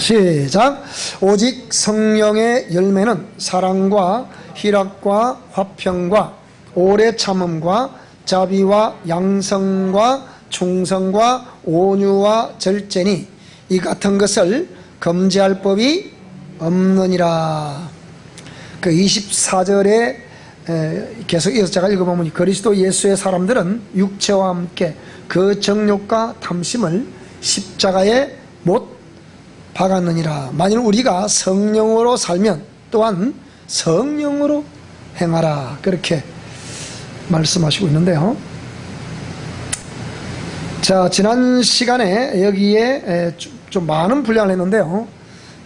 시작. 오직 성령의 열매는 사랑과 희락과 화평과 오래 참음과 자비와 양성과 충성과 온유와 절제니 이 같은 것을 금지할 법이 없느니라. 그 24절에 계속 이어서 제가 읽어보면 그리스도 예수의 사람들은 육체와 함께 그 정욕과 탐심을 십자가에 못 박았느니라. 만일 우리가 성령으로 살면 또한 성령으로 행하라. 그렇게 말씀하시고 있는데요. 자, 지난 시간에 여기에 좀 많은 분량을 했는데요.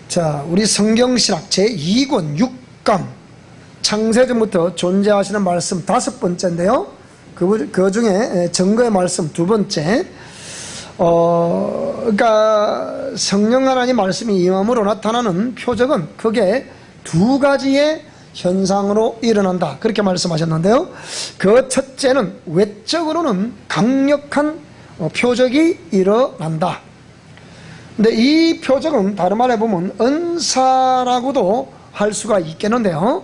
자, 우리 성경신학 제2권 6강 창세전부터 존재하시는 말씀 5번째인데요. 그 중에 증거의 말씀 2번째. 그러니까 성령 하나님 말씀이 임함으로 나타나는 표적은 크게 2가지의 현상으로 일어난다. 그렇게 말씀하셨는데요. 그 첫째는 외적으로는 강력한 표적이 일어난다. 근데 이 표적은 다른 말에 보면 은사라고도 할 수가 있겠는데요.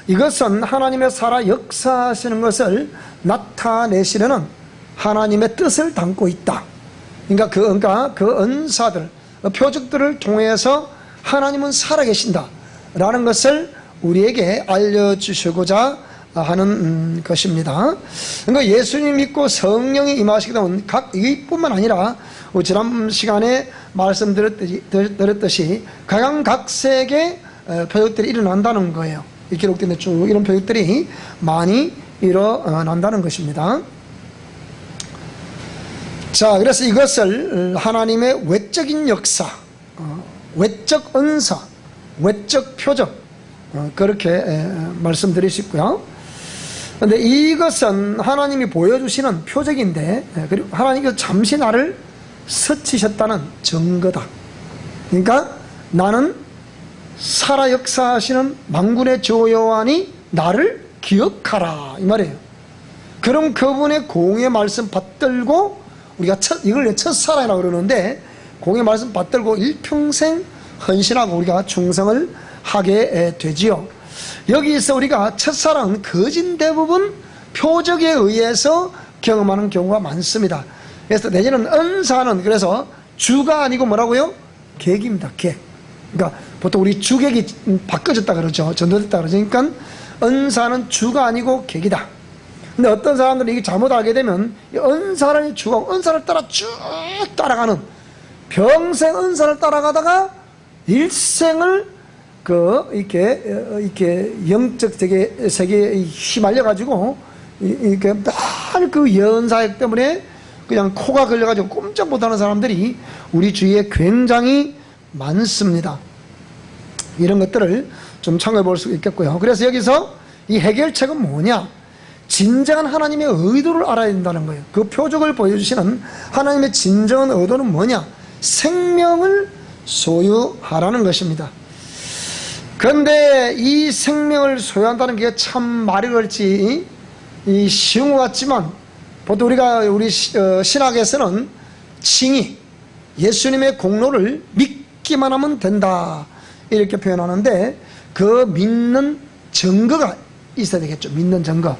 이것은 하나님의 살아 역사하시는 것을 나타내시려는 하나님의 뜻을 담고 있다. 그러니까 그 은사들, 표적들을 통해서 하나님은 살아계신다 라는 것을 우리에게 알려주시고자 하는 것입니다. 그러니까 예수님 믿고 성령이 임하시게 되면 이뿐만 아니라 지난 시간에 말씀드렸듯이 각양각색의 표적들이 일어난다는 거예요. 이 기록된 쭉 이런 표적들이 많이 일어난다는 것입니다. 자, 그래서 이것을 하나님의 외적인 역사, 외적 은사, 외적 표적, 그렇게 말씀드릴 수 있고요. 그런데 이것은 하나님이 보여주시는 표적인데, 그리고 하나님께서 잠시 나를 스치셨다는 증거다. 그러니까 나는 살아 역사하시는 만군의 주 여호와니 나를 기억하라 이 말이에요. 그럼 그분의 공의 말씀 받들고 우리가 이걸 첫사랑이라고 그러는데, 공의 말씀 받들고 일평생 헌신하고 우리가 충성을 하게 되지요. 여기서 우리가 첫사랑은 거진 대부분 표적에 의해서 경험하는 경우가 많습니다. 그래서 내지는 은사는 그래서 주가 아니고 뭐라고요? 객입니다. 객. 그러니까 보통 우리 주객이 바꿔졌다 그러죠. 전도됐다 그러죠. 그러니까 은사는 주가 아니고 객이다. 근데 어떤 사람들은 이게 잘못 알게 되면 은사라는 주가 은사를 따라 쭉 따라가는, 평생 은사를 따라가다가 일생을 이렇게 영적 세계에 휘말려 가지고 이렇게 늘 그 연사역 때문에 그냥 코가 걸려 가지고 꼼짝 못하는 사람들이 우리 주위에 굉장히 많습니다. 이런 것들을 좀 참고해 볼 수 있겠고요. 그래서 여기서 이 해결책은 뭐냐? 진정한 하나님의 의도를 알아야 된다는 거예요. 그 표적을 보여주시는 하나님의 진정한 의도는 뭐냐? 생명을 소유하라는 것입니다. 그런데 이 생명을 소유한다는 게 참 말이 그렇지 쉬운 것 같지만, 보통 우리 신학에서는 칭의, 예수님의 공로를 믿기만 하면 된다 이렇게 표현하는데, 그 믿는 증거가 있어야 되겠죠. 믿는 증거.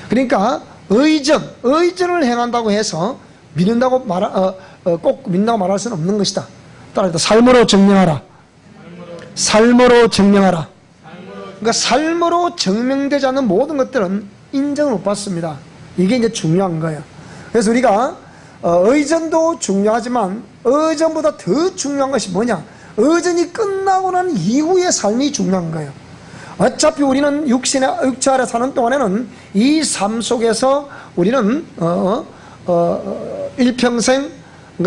그러니까 의전을 행한다고 해서 믿는다고 꼭 믿는다고 말할 수는 없는 것이다. 따라서 삶으로 증명하라. 삶으로 증명하라. 그러니까 삶으로 증명되지 않는 모든 것들은 인정을 못 받습니다. 이게 이제 중요한 거예요. 그래서 우리가 의전도 중요하지만 의전보다 더 중요한 것이 뭐냐? 의전이 끝나고 난 이후의 삶이 중요한 거예요. 어차피 우리는 육체 아래 사는 동안에는 이 삶 속에서 우리는 일평생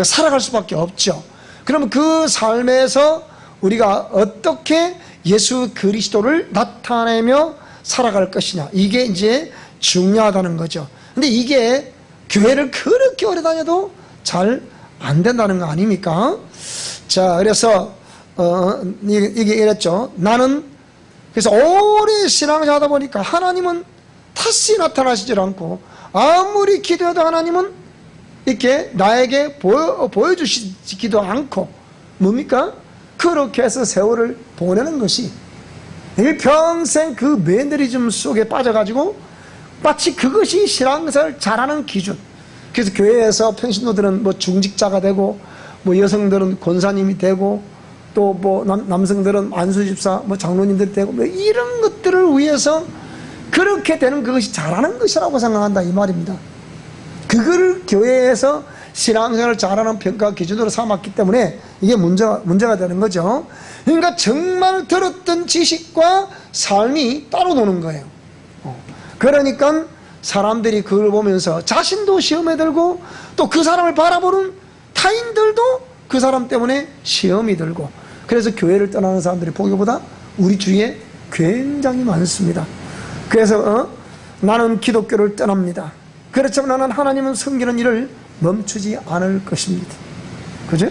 살아갈 수밖에 없죠. 그럼 그 삶에서 우리가 어떻게 예수 그리스도를 나타내며 살아갈 것이냐, 이게 이제 중요하다는 거죠. 근데 이게 교회를 그렇게 오래 다녀도 잘 안 된다는 거 아닙니까? 자, 그래서 이게 이랬죠. 나는 그래서 오래 신앙생활 하다 보니까 하나님은 다시 나타나시질 않고, 아무리 기도해도 하나님은 이렇게 나에게 보여주시지도 않고, 뭡니까? 그렇게 해서 세월을 보내는 것이 평생 그 매너리즘 속에 빠져가지고 마치 그것이 신앙생활을 잘하는 기준. 그래서 교회에서 평신도들은 뭐 중직자가 되고, 뭐 여성들은 권사님이 되고, 또 뭐 남성들은 안수집사, 뭐 장로님들이 되고, 뭐 이런 것들을 위해서 그렇게 되는 그것이 잘하는 것이라고 생각한다 이 말입니다. 그걸 교회에서 신앙생활을 잘하는 평가 기준으로 삼았기 때문에 이게 문제가 되는 거죠. 그러니까 정말 들었던 지식과 삶이 따로 노는 거예요. 그러니까 사람들이 그걸 보면서 자신도 시험에 들고, 또 그 사람을 바라보는 타인들도 그 사람 때문에 시험이 들고, 그래서 교회를 떠나는 사람들이 보기보다 우리 주위에 굉장히 많습니다. 그래서 나는 기독교를 떠납니다. 그렇지만 나는 하나님은 섬기는 일을 멈추지 않을 것입니다. 그죠?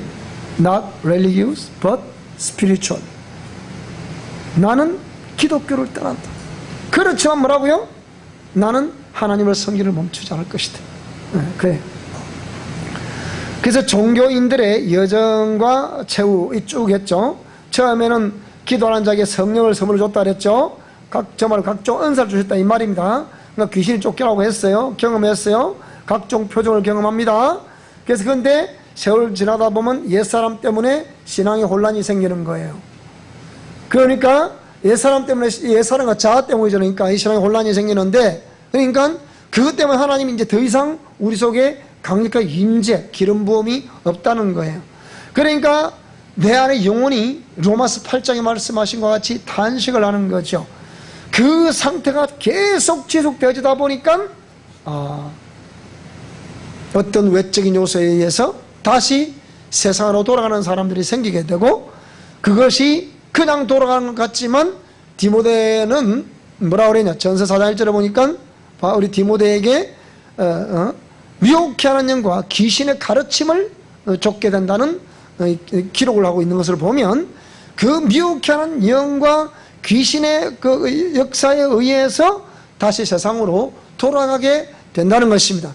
Not religious but spiritual. 나는 기독교를 떠난다. 그렇지만 뭐라고요? 나는 하나님을 섬기를 멈추지 않을 것이다. 그래. 그래서 종교인들의 여정과 최후 쭉 했죠. 처음에는 기도하는 자에게 성령을 선물로 줬다 그랬죠. 정말 각종 은사를 주셨다 이 말입니다. 그러니까 귀신이 쫓겨나고 했어요. 경험했어요. 각종 표적을 경험합니다. 그래서 그런데 세월 지나다 보면 옛사람 때문에 신앙의 혼란이 생기는 거예요. 그러니까 옛사람 때문에, 옛사람과 자아 때문이죠. 그러니까 이 신앙의 혼란이 생기는데, 그러니까 그것 때문에 하나님이 이제 더 이상 우리 속에 강력한 임재, 기름 부음이 없다는 거예요. 그러니까 내 안에 영혼이 로마서 8장에 말씀하신 것과 같이 탄식을 하는 거죠. 그 상태가 계속 지속되어지다 보니까 어떤 외적인 요소에 의해서 다시 세상으로 돌아가는 사람들이 생기게 되고, 그것이 그냥 돌아가는 것 같지만 디모데는 뭐라 그러냐, 전서 4장 1절에 보니까 우리 디모데에게 미혹해 하는 영과 귀신의 가르침을 줬게 된다는 기록을 하고 있는 것을 보면, 그 미혹해 하는 영과 귀신의 그 역사에 의해서 다시 세상으로 돌아가게 된다는 것입니다.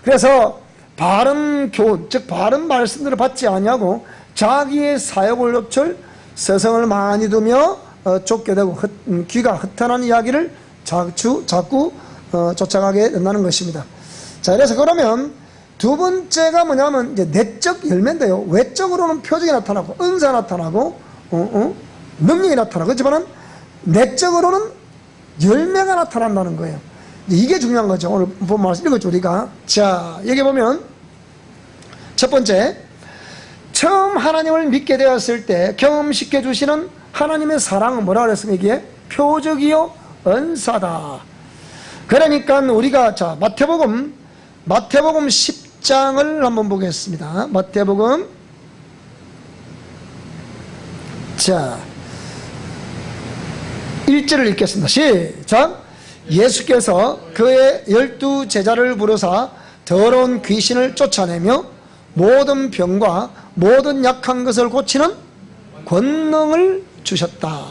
그래서 바른 교훈, 즉 바른 말씀들을 받지 아니하고 자기의 사역을 엽철 서성을 많이 두며 쫓게 되고 귀가 흩어난 이야기를 자꾸 쫓아가게 된다는 것입니다. 자, 그래서 그러면 두 번째가 뭐냐면 이제 내적 열매인데요. 외적으로는 표적이 나타나고 은사 나타나고 능력이 나타나고, 그렇지만은 내적으로는 열매가 나타난다는 거예요. 이게 중요한 거죠. 오늘 본 말씀 읽었죠 우리가. 자, 여기 보면 첫 번째, 처음 하나님을 믿게 되었을 때 경험시켜 주시는 하나님의 사랑은 뭐라 그랬습니까? 이게 표적이요 은사다. 그러니까 우리가 자 마태복음 10장을 한번 보겠습니다. 마태복음, 자 1절을 읽겠습니다. 시작. 예수께서 그의 12 제자를 부르사 더러운 귀신을 쫓아내며 모든 병과 모든 약한 것을 고치는 권능을 주셨다.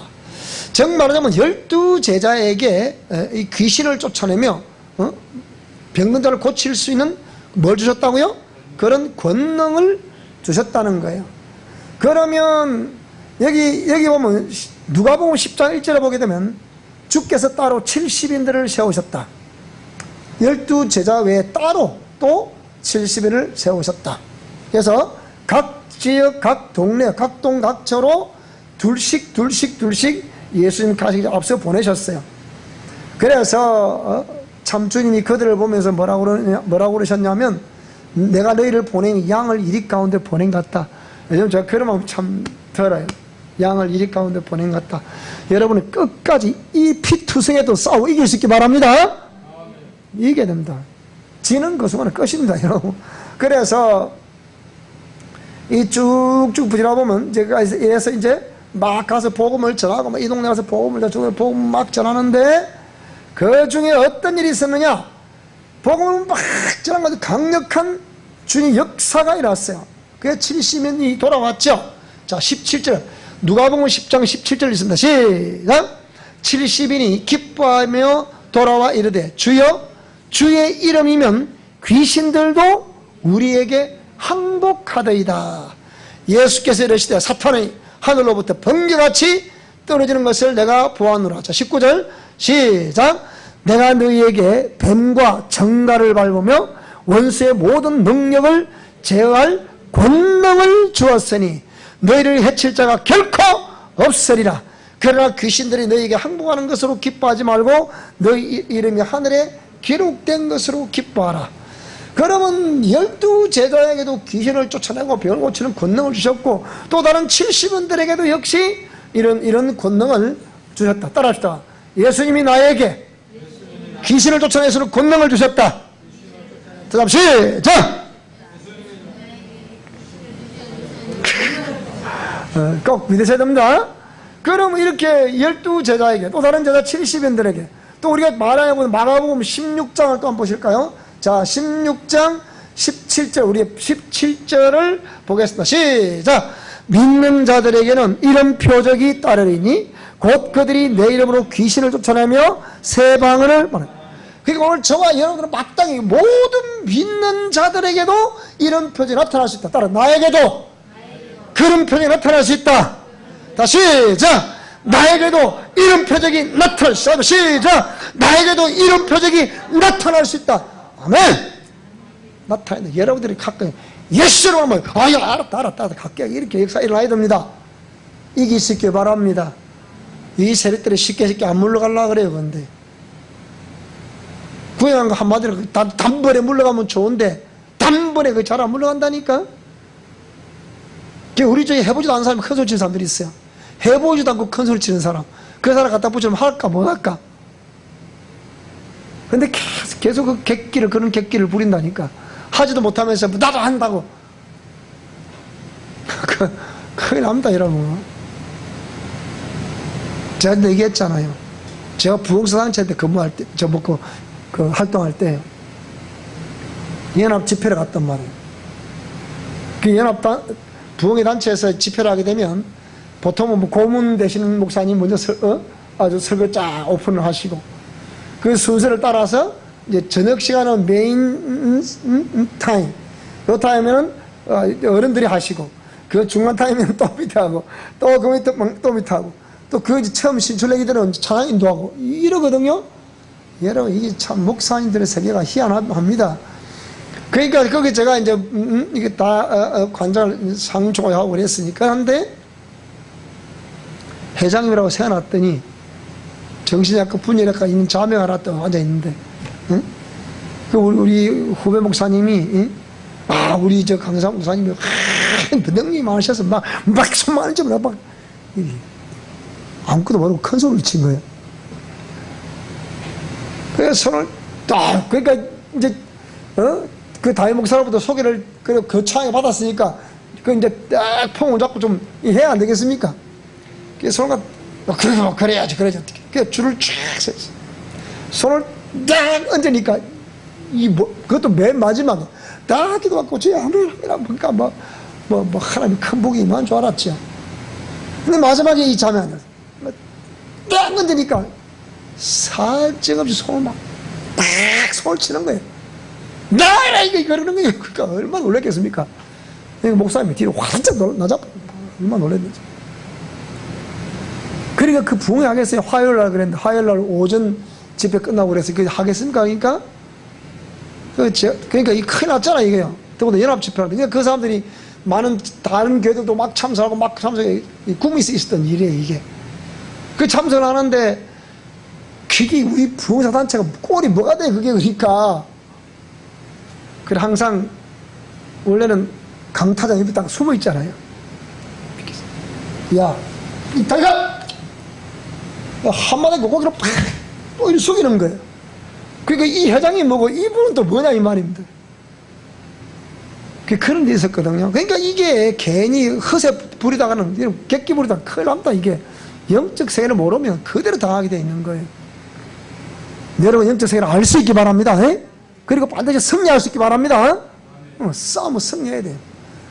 즉 말하자면 12 제자에게 이 귀신을 쫓아내며 병든 자를 고칠 수 있는 뭘 주셨다고요? 그런 권능을 주셨다는 거예요. 그러면 여기 보면 누가복음 10장 1절에 보게 되면 주께서 따로 70인들을 세우셨다. 12 제자 외에 따로 또 70인을 세우셨다. 그래서 각 지역, 각 동네, 각 동, 각 처로 둘씩 예수님 가시기 앞서 보내셨어요. 그래서 참주님이 그들을 보면서 뭐라고 그러셨냐면, 내가 너희를 보낸 양을 이리 가운데 보낸 것 같다. 요즘 제가 그런 마음 참 들어요. 양을 이리 가운데 보낸 것 같다. 여러분은 끝까지 이 피투성에도 싸워 이길 수 있게 바랍니다. 이겨야 됩니다. 지는 그 순간은 끝입니다, 여러분. 그래서 이 쭉쭉 부지나 보면 제가 이래서 이제 막 가서 복음을 전하고 이 동네 가서 복음을 전하고 복음 막 전하는데, 그 중에 어떤 일이 있었느냐? 복음을 막 전하고 강력한 주님 역사가 일어났어요. 그게 70인이 돌아왔죠. 자, 17절 누가복음 10장 17절 있습니다. 시작. 70인이 기뻐하며 돌아와 이르되 주여 주의 이름이면 귀신들도 우리에게 항복하더이다. 예수께서 이르시되 사탄의 하늘로부터 번개같이 떨어지는 것을 내가 보았노라. 자, 19절 시작. 내가 너희에게 뱀과 정갈을 밟으며 원수의 모든 능력을 제어할 권능을 주었으니 너희를 해칠 자가 결코 없으리라. 그러나 귀신들이 너희에게 항복하는 것으로 기뻐하지 말고 너희 이름이 하늘에 기록된 것으로 기뻐하라. 그러면 12제자에게도 귀신을 쫓아내고 병을 고치는 권능을 주셨고 또 다른 70인들에게도 역시 이런 권능을 주셨다. 따라합시다. 예수님이 나에게 귀신을 쫓아내서는 권능을 주셨다. 다음 시작. 꼭 믿으셔야 됩니다. 그럼 이렇게 12제자에게 또 다른 제자 70인들에게 또 우리가 마가복음 16장을 또 한번 보실까요? 자, 16장 17절, 우리 17절을 보겠습니다. 시작. 믿는 자들에게는 이런 표적이 따르리니 곧 그들이 내 이름으로 귀신을 쫓아내며 새 방언을 말한다. 그러니까 오늘 저와 여러분들은 마땅히 모든 믿는 자들에게도 이런 표적이 나타날 수 있다. 따라 나에게도 그런 표적이 나타날 수 있다. 다시 시작. 나에게도 이런 표적이 나타날 수 있다. 시작. 나에게도 이런 표적이 나타날 수 있다. 아멘. 나타나는 여러분들이 가끔 예수로 하면 아야 알았다 갈게 이렇게 역사 일어나야 됩니다. 이게 있을게 바랍니다. 이 세력들이 쉽게 안 물러가려고 그래요. 근데 구현한 거 한마디로 단번에 물러가면 좋은데 단번에 그 잘 안 물러간다니까. 우리 중에 해보지도 않은 사람이 큰 소리 치는 사람들이 있어요. 해보지도 않고 큰 소리 치는 사람, 그 사람 갖다 붙이면 할까 못할까. 근데 계속 그 객기를, 그런 객기를 부린다니까. 하지도 못하면서 나도 한다고. 큰일 납니다 여러분. 제가 얘기했잖아요. 제가 부흥사단체한테 근무할 때, 저 먹고 그 활동할 때 연합 집회를 갔단 말이에요. 그 연합 부흥의 단체에서 집회를 하게 되면 보통은 뭐 고문 되시는 목사님 먼저 아주 설교 쫙 오픈을 하시고 그 순서를 따라서 이제 저녁 시간은 메인 타임, 요 타임에는 어른들이 하시고 그 중간 타임에는 또 밑에 하고 또 그 밑에 또 밑에 하고 또 그 처음 신출애기들은 찬양 인도하고 이러거든요. 여러분 이게 참 목사님들의 세계가 희한합니다. 그러니까 거기 제가 이제 이게 다 관장을 상조하고 그랬으니까 한데 회장님이라고 세워놨더니 정신이 약간 분열학과 있는 자명 하나 또 앉아있는데 응? 그 우리 후배 목사님이 우리 저 강사 목사님이 능력이 많으셔서 막 손만 얹으면 막 아무것도 모르고 큰 소리를 친 거예요. 그래서 손을 딱 그러니까 이제 그 다임 목사로부터 소개를 그 차에 받았으니까 그 이제 딱 폼을 잡고 좀 해야 안 되겠습니까? 그래서 손을 그래야지 어떻게? 그 줄을 쫙 서 있어. 손을 딱 얹으니까 그것도 맨 마지막에 딱 기도받고 저 하늘이라 보니까 뭐 하나님 큰 복이 임한 줄 알았죠. 근데 마지막에 이 잠이 안 들어. 딱 얹으니까 살짝 없이 손을 막 손을 치는 거예요. 나라 이거 그러는 거예요. 그러니까 얼마나 놀랐겠습니까? 목사님이 뒤로 활짝 나잡고 얼마나 놀랐는지. 그러니까 그 부흥회 하겠어요. 화요일 날 그랬는데 화요일 날 오전 집회 끝나고 그래서 그 하겠습니까? 그러니까 이 큰일 났잖아 이게요. 더군다나 연합 집회라는데 그러니까 그 사람들이 많은 다른 교회들도 막 참석하고 막 참석해 꿈이 있었던 일이에요 이게. 그 참석을 하는데 그게 우리 부흥사 단체가 꼴이 뭐가 돼 그게. 그러니까 그래 항상 원래는 강타장 옆에 딱 숨어 있잖아요. 야 이따가 한마디 고개를 팍 이렇게 숙이는 거예요. 그러니까 이 회장이 뭐고 이분은 또 뭐냐 이 말입니다. 그런 데 있었거든요. 그러니까 이게 괜히 허세 부리다가는 객기 부리다가 큰일 납니다. 이게 영적 세계를 모르면 그대로 당하게 되어 있는 거예요. 여러분 영적 세계를 알 수 있기 바랍니다. 그리고 반드시 승리할 수 있기 바랍니다. 싸움은 승리해야 돼요.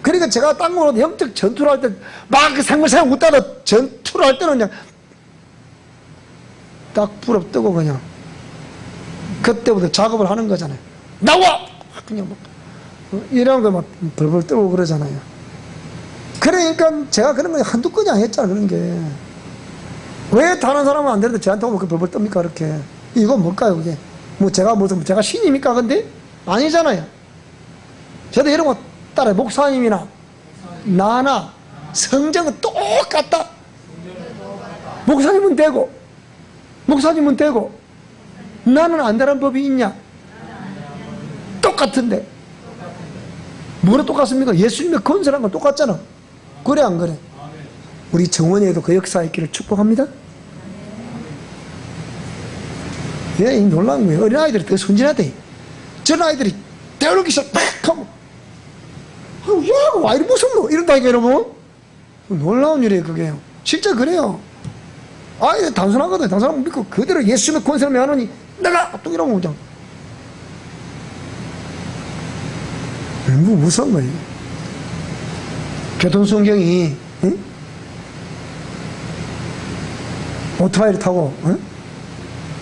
그러니까 제가 딴 거로 영적 전투를 할 때 막 생물생물 웃다가 전투를 할 때는 그냥 딱 부럽뜨고 그냥 그때부터 작업을 하는 거잖아요. 나와! 그냥 막 이런 거 막 벌벌 뜨고 그러잖아요. 그러니까 제가 그런 거 한두 건이 아니었잖아. 그런 게 왜 다른 사람은 안 되는데 저한테 오면 그 벌벌 뜹니까? 그렇게 이건 뭘까요? 그게 뭐 제가 무슨 제가 신입니까? 근데 아니잖아요. 저도 이런 거 따라 목사님이나 나나 성정은 똑같다. 목사님은 되고 나는 안 되는 법이 있냐? 똑같은데 뭐가 똑같습니까? 예수님의 건설한 건 똑같잖아. 그래 안 그래? 우리 정원에도 그 역사 있기를 축복합니다. 예, 놀라운 거예요. 어린아이들이 더 순진하대. 전 아이들이 대어르기 시작 팍 하고 야, 와 이리 무섭노? 이런다니까 여러분. 놀라운 일이에요 그게. 진짜 그래요. 아이들 단순하거든. 단순하고 믿고 그대로 예수님의 권세를 명하노니 내가 또 이러고 그냥 무서운 거예요. 교통순경이 응? 오토바이를 타고 응?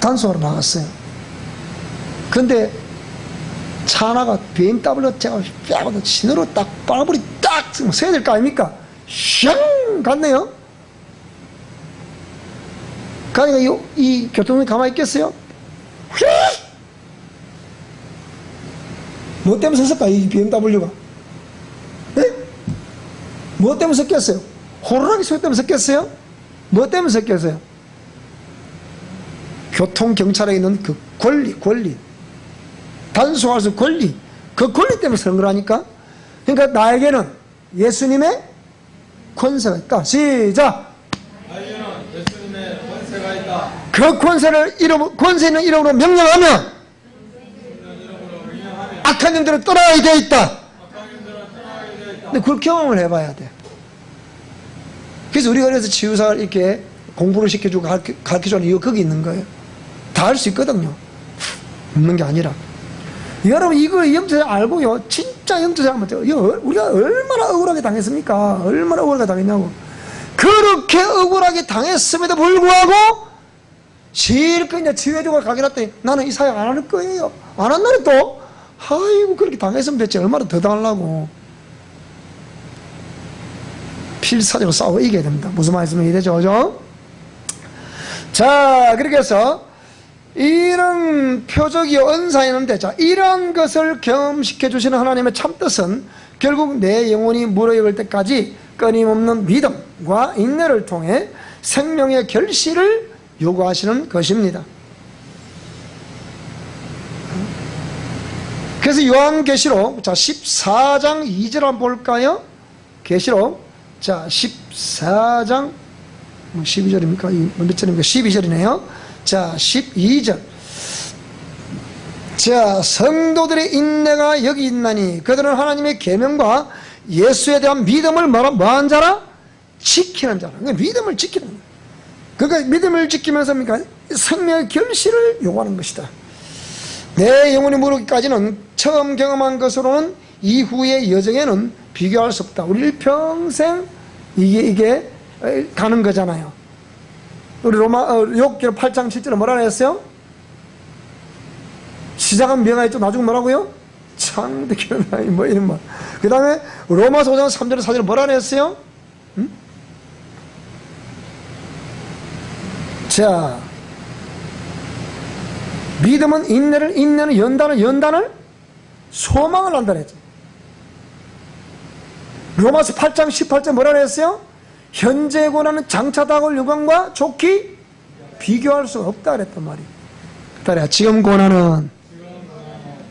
단속하러 나갔어요. 근데 차 하나가 BMW 제가 뼈하고 신호로 딱 빨아버리 딱 서야 될 거 아닙니까? 샹 갔네요. 그러니까 이 교통이 가만히 있겠어요? 뭐 때문에 섰을까 이 BMW가? 네? 뭐 때문에 섰겠어요? 호루라기 소리 때문에 섰겠어요? 뭐 때문에 섰겠어요? 교통경찰에 있는 그 권리 단속할 수 권리, 그 권리 때문에 선 거라니까. 그러니까 나에게는 예수님의 권세가 있다. 시작. 나에게는 예수님의 권세가 있다. 그 권세 있는 이름으로 명령하면 악한 영들을 떠나게 되어 있다. 근데 그걸 경험을 해봐야 돼. 그래서 우리가 그래서 치유사를 이렇게 공부를 시켜주고 가르쳐주는 이유가 거기 있는 거예요. 다 할 수 있거든요. 없는 게 아니라. 여러분 이거 영적으로 알고요. 진짜 영적으로 하면 우리가 얼마나 억울하게 당했습니까? 얼마나 억울하게 당했냐고. 그렇게 억울하게 당했음에도 불구하고 실컷 이제 치유해주고 가긴 했더니 나는 이 사역 안 할 거예요. 안 한다니 또. 아이고 그렇게 당했으면 됐지. 얼마나 더 당하려고. 필사적으로 싸워 이겨야 됩니다. 무슨 말씀이 이해되죠? 그죠? 자, 그렇게 해서 이런 표적이 은사였는데, 자, 이런 것을 경험시켜 주시는 하나님의 참뜻은 결국 내 영혼이 무르익을 때까지 끊임없는 믿음과 인내를 통해 생명의 결실을 요구하시는 것입니다. 그래서 요한계시록, 자, 14장 2절 한번 볼까요? 계시록, 자, 14장 12절입니까? 몇 절입니까? 12절이네요. 자, 12절. 자, 성도들의 인내가 여기 있나니 그들은 하나님의 계명과 예수에 대한 믿음을 뭐한 자라? 지키는 자라. 그러니까 믿음을 지키는 거예요. 그러니까 믿음을 지키면서 생명의 결실을 요구하는 것이다. 내 영혼이 무르기까지는 처음 경험한 것으로는 이후의 여정에는 비교할 수 없다. 우리 일평생 이게 가는 거잖아요. 우리 욥기로 8장 7절에 뭐라 했어요? 시작은 명하였죠. 나중에 뭐라고요? 창대기는 나이 뭐 이런 말. 그 다음에 로마서 5장 3절에 4절에 뭐라 했어요? 응? 자, 믿음은 인내를, 인내는 연단을 소망을 한다 그랬죠. 로마서 8장 18절 뭐라 그랬어요? 현재 고난은 장차 다가올 영광과 좋게 비교할 수 없다 그랬단 말이에요. 그래, 지금 고난은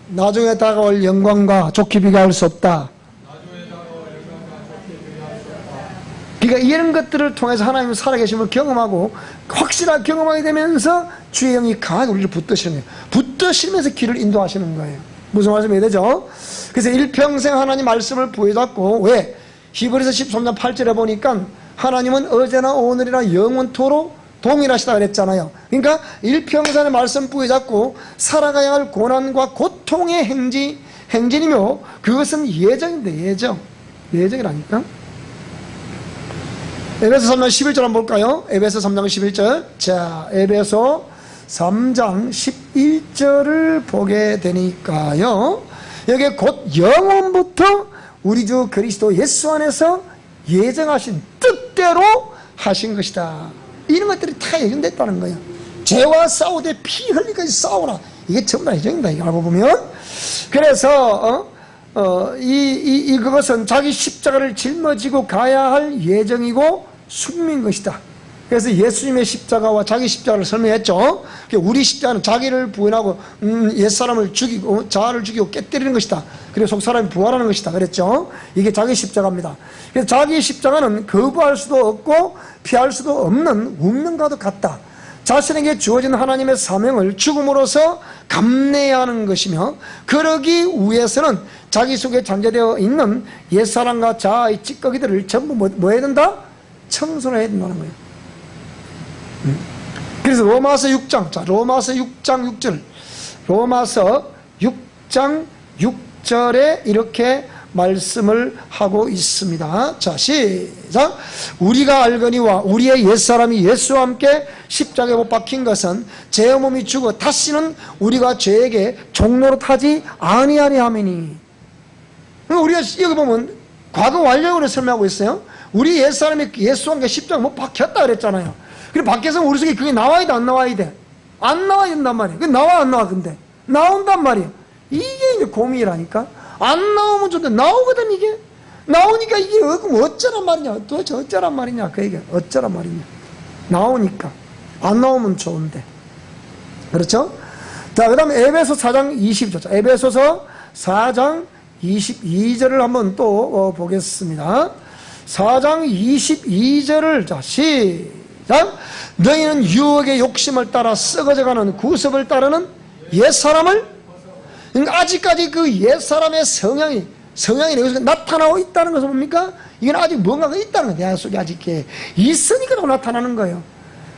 나중에 다가올 영광과 좋게 비교할 수 없다. 그러니까 이런 것들을 통해서 하나님은 살아계심을 경험하고 확실하게 경험하게 되면서 주의 영이 강하게 우리를 붙드시는 거예요. 붙드시면서 길을 인도하시는 거예요. 무슨 말씀이 되죠? 그래서 일평생 하나님 말씀을 부여잡고, 왜? 히브리서 13장 8절에 보니까 하나님은 어제나 오늘이나 영원토록 동일하시다 그랬잖아요. 그러니까 일평생의 말씀 부여잡고 살아가야 할 고난과 고통의 행진이며 그것은 예정인데 예정이라니까. 에베소 3장 11절 한번 볼까요? 에베소 3장 11절. 자, 에베소 3장 11절을 보게 되니까요. 여기에 곧 영원부터 우리 주 그리스도 예수 안에서 예정하신 뜻대로 하신 것이다. 이런 것들이 다 예정됐다는 거예요. 죄와 싸우되 피 흘리까지 싸우라. 이게 전부 다 예정입니다. 이거 알고 보면. 그래서 그것은 자기 십자가를 짊어지고 가야 할 예정이고 숙명인 것이다. 그래서 예수님의 십자가와 자기 십자가를 설명했죠. 우리 십자가는 자기를 부인하고 옛사람을 죽이고 자아를 죽이고 깨뜨리는 것이다. 그리고 속사람이 부활하는 것이다 그랬죠. 이게 자기 십자가입니다. 그래서 자기 십자가는 거부할 수도 없고 피할 수도 없는 운명과도 같다. 자신에게 주어진 하나님의 사명을 죽음으로써 감내해야 하는 것이며, 그러기 위해서는 자기 속에 잠재되어 있는 옛사람과 자아의 찌꺼기들을 전부 뭐 해야 된다? 청소를 해야 된다는 거예요. 그래서 로마서 6장, 자, 로마서 6장 6절, 로마서 6장 6절에 이렇게 말씀을 하고 있습니다. 자, 시작. 우리가 알거니와 우리의 옛사람이 예수와 함께 십자가에 못 박힌 것은 제 몸이 죽어 다시는 우리가 죄에게 종노릇하지 아니하리 함이니. 우리가 여기 보면 과거 완료를 설명하고 있어요. 우리 옛사람이 예수와 함께 십자가에 못 박혔다 그랬잖아요. 그리고 밖에서 우리 속에 그게 나와야 돼, 안 나와야 돼? 안 나와야 된단 말이에요. 그게 나와, 안 나와? 근데 나온단 말이에요. 이게 이제 고민이라니까. 안 나오면 좋은데 나오거든. 이게 나오니까 이게 어쩌란 말이냐, 도대체 어쩌란 말이냐, 그 얘기야. 어쩌란 말이냐. 나오니까. 안 나오면 좋은데. 그렇죠? 자, 그 다음에 에베소 4장 20절. 에베소서 4장 22절을 한번 또 보겠습니다. 4장 22절을 자, 시작. 너희는 유혹의 욕심을 따라 썩어져가는 구습을 따르는 옛사람을, 그러니까 아직까지 그 옛사람의 성향이 여기서 나타나고 있다는 것은 뭡니까? 이건 아직 뭔가가 있다는 거예요. 내 속에 아직 있으니까 나타나는 거예요.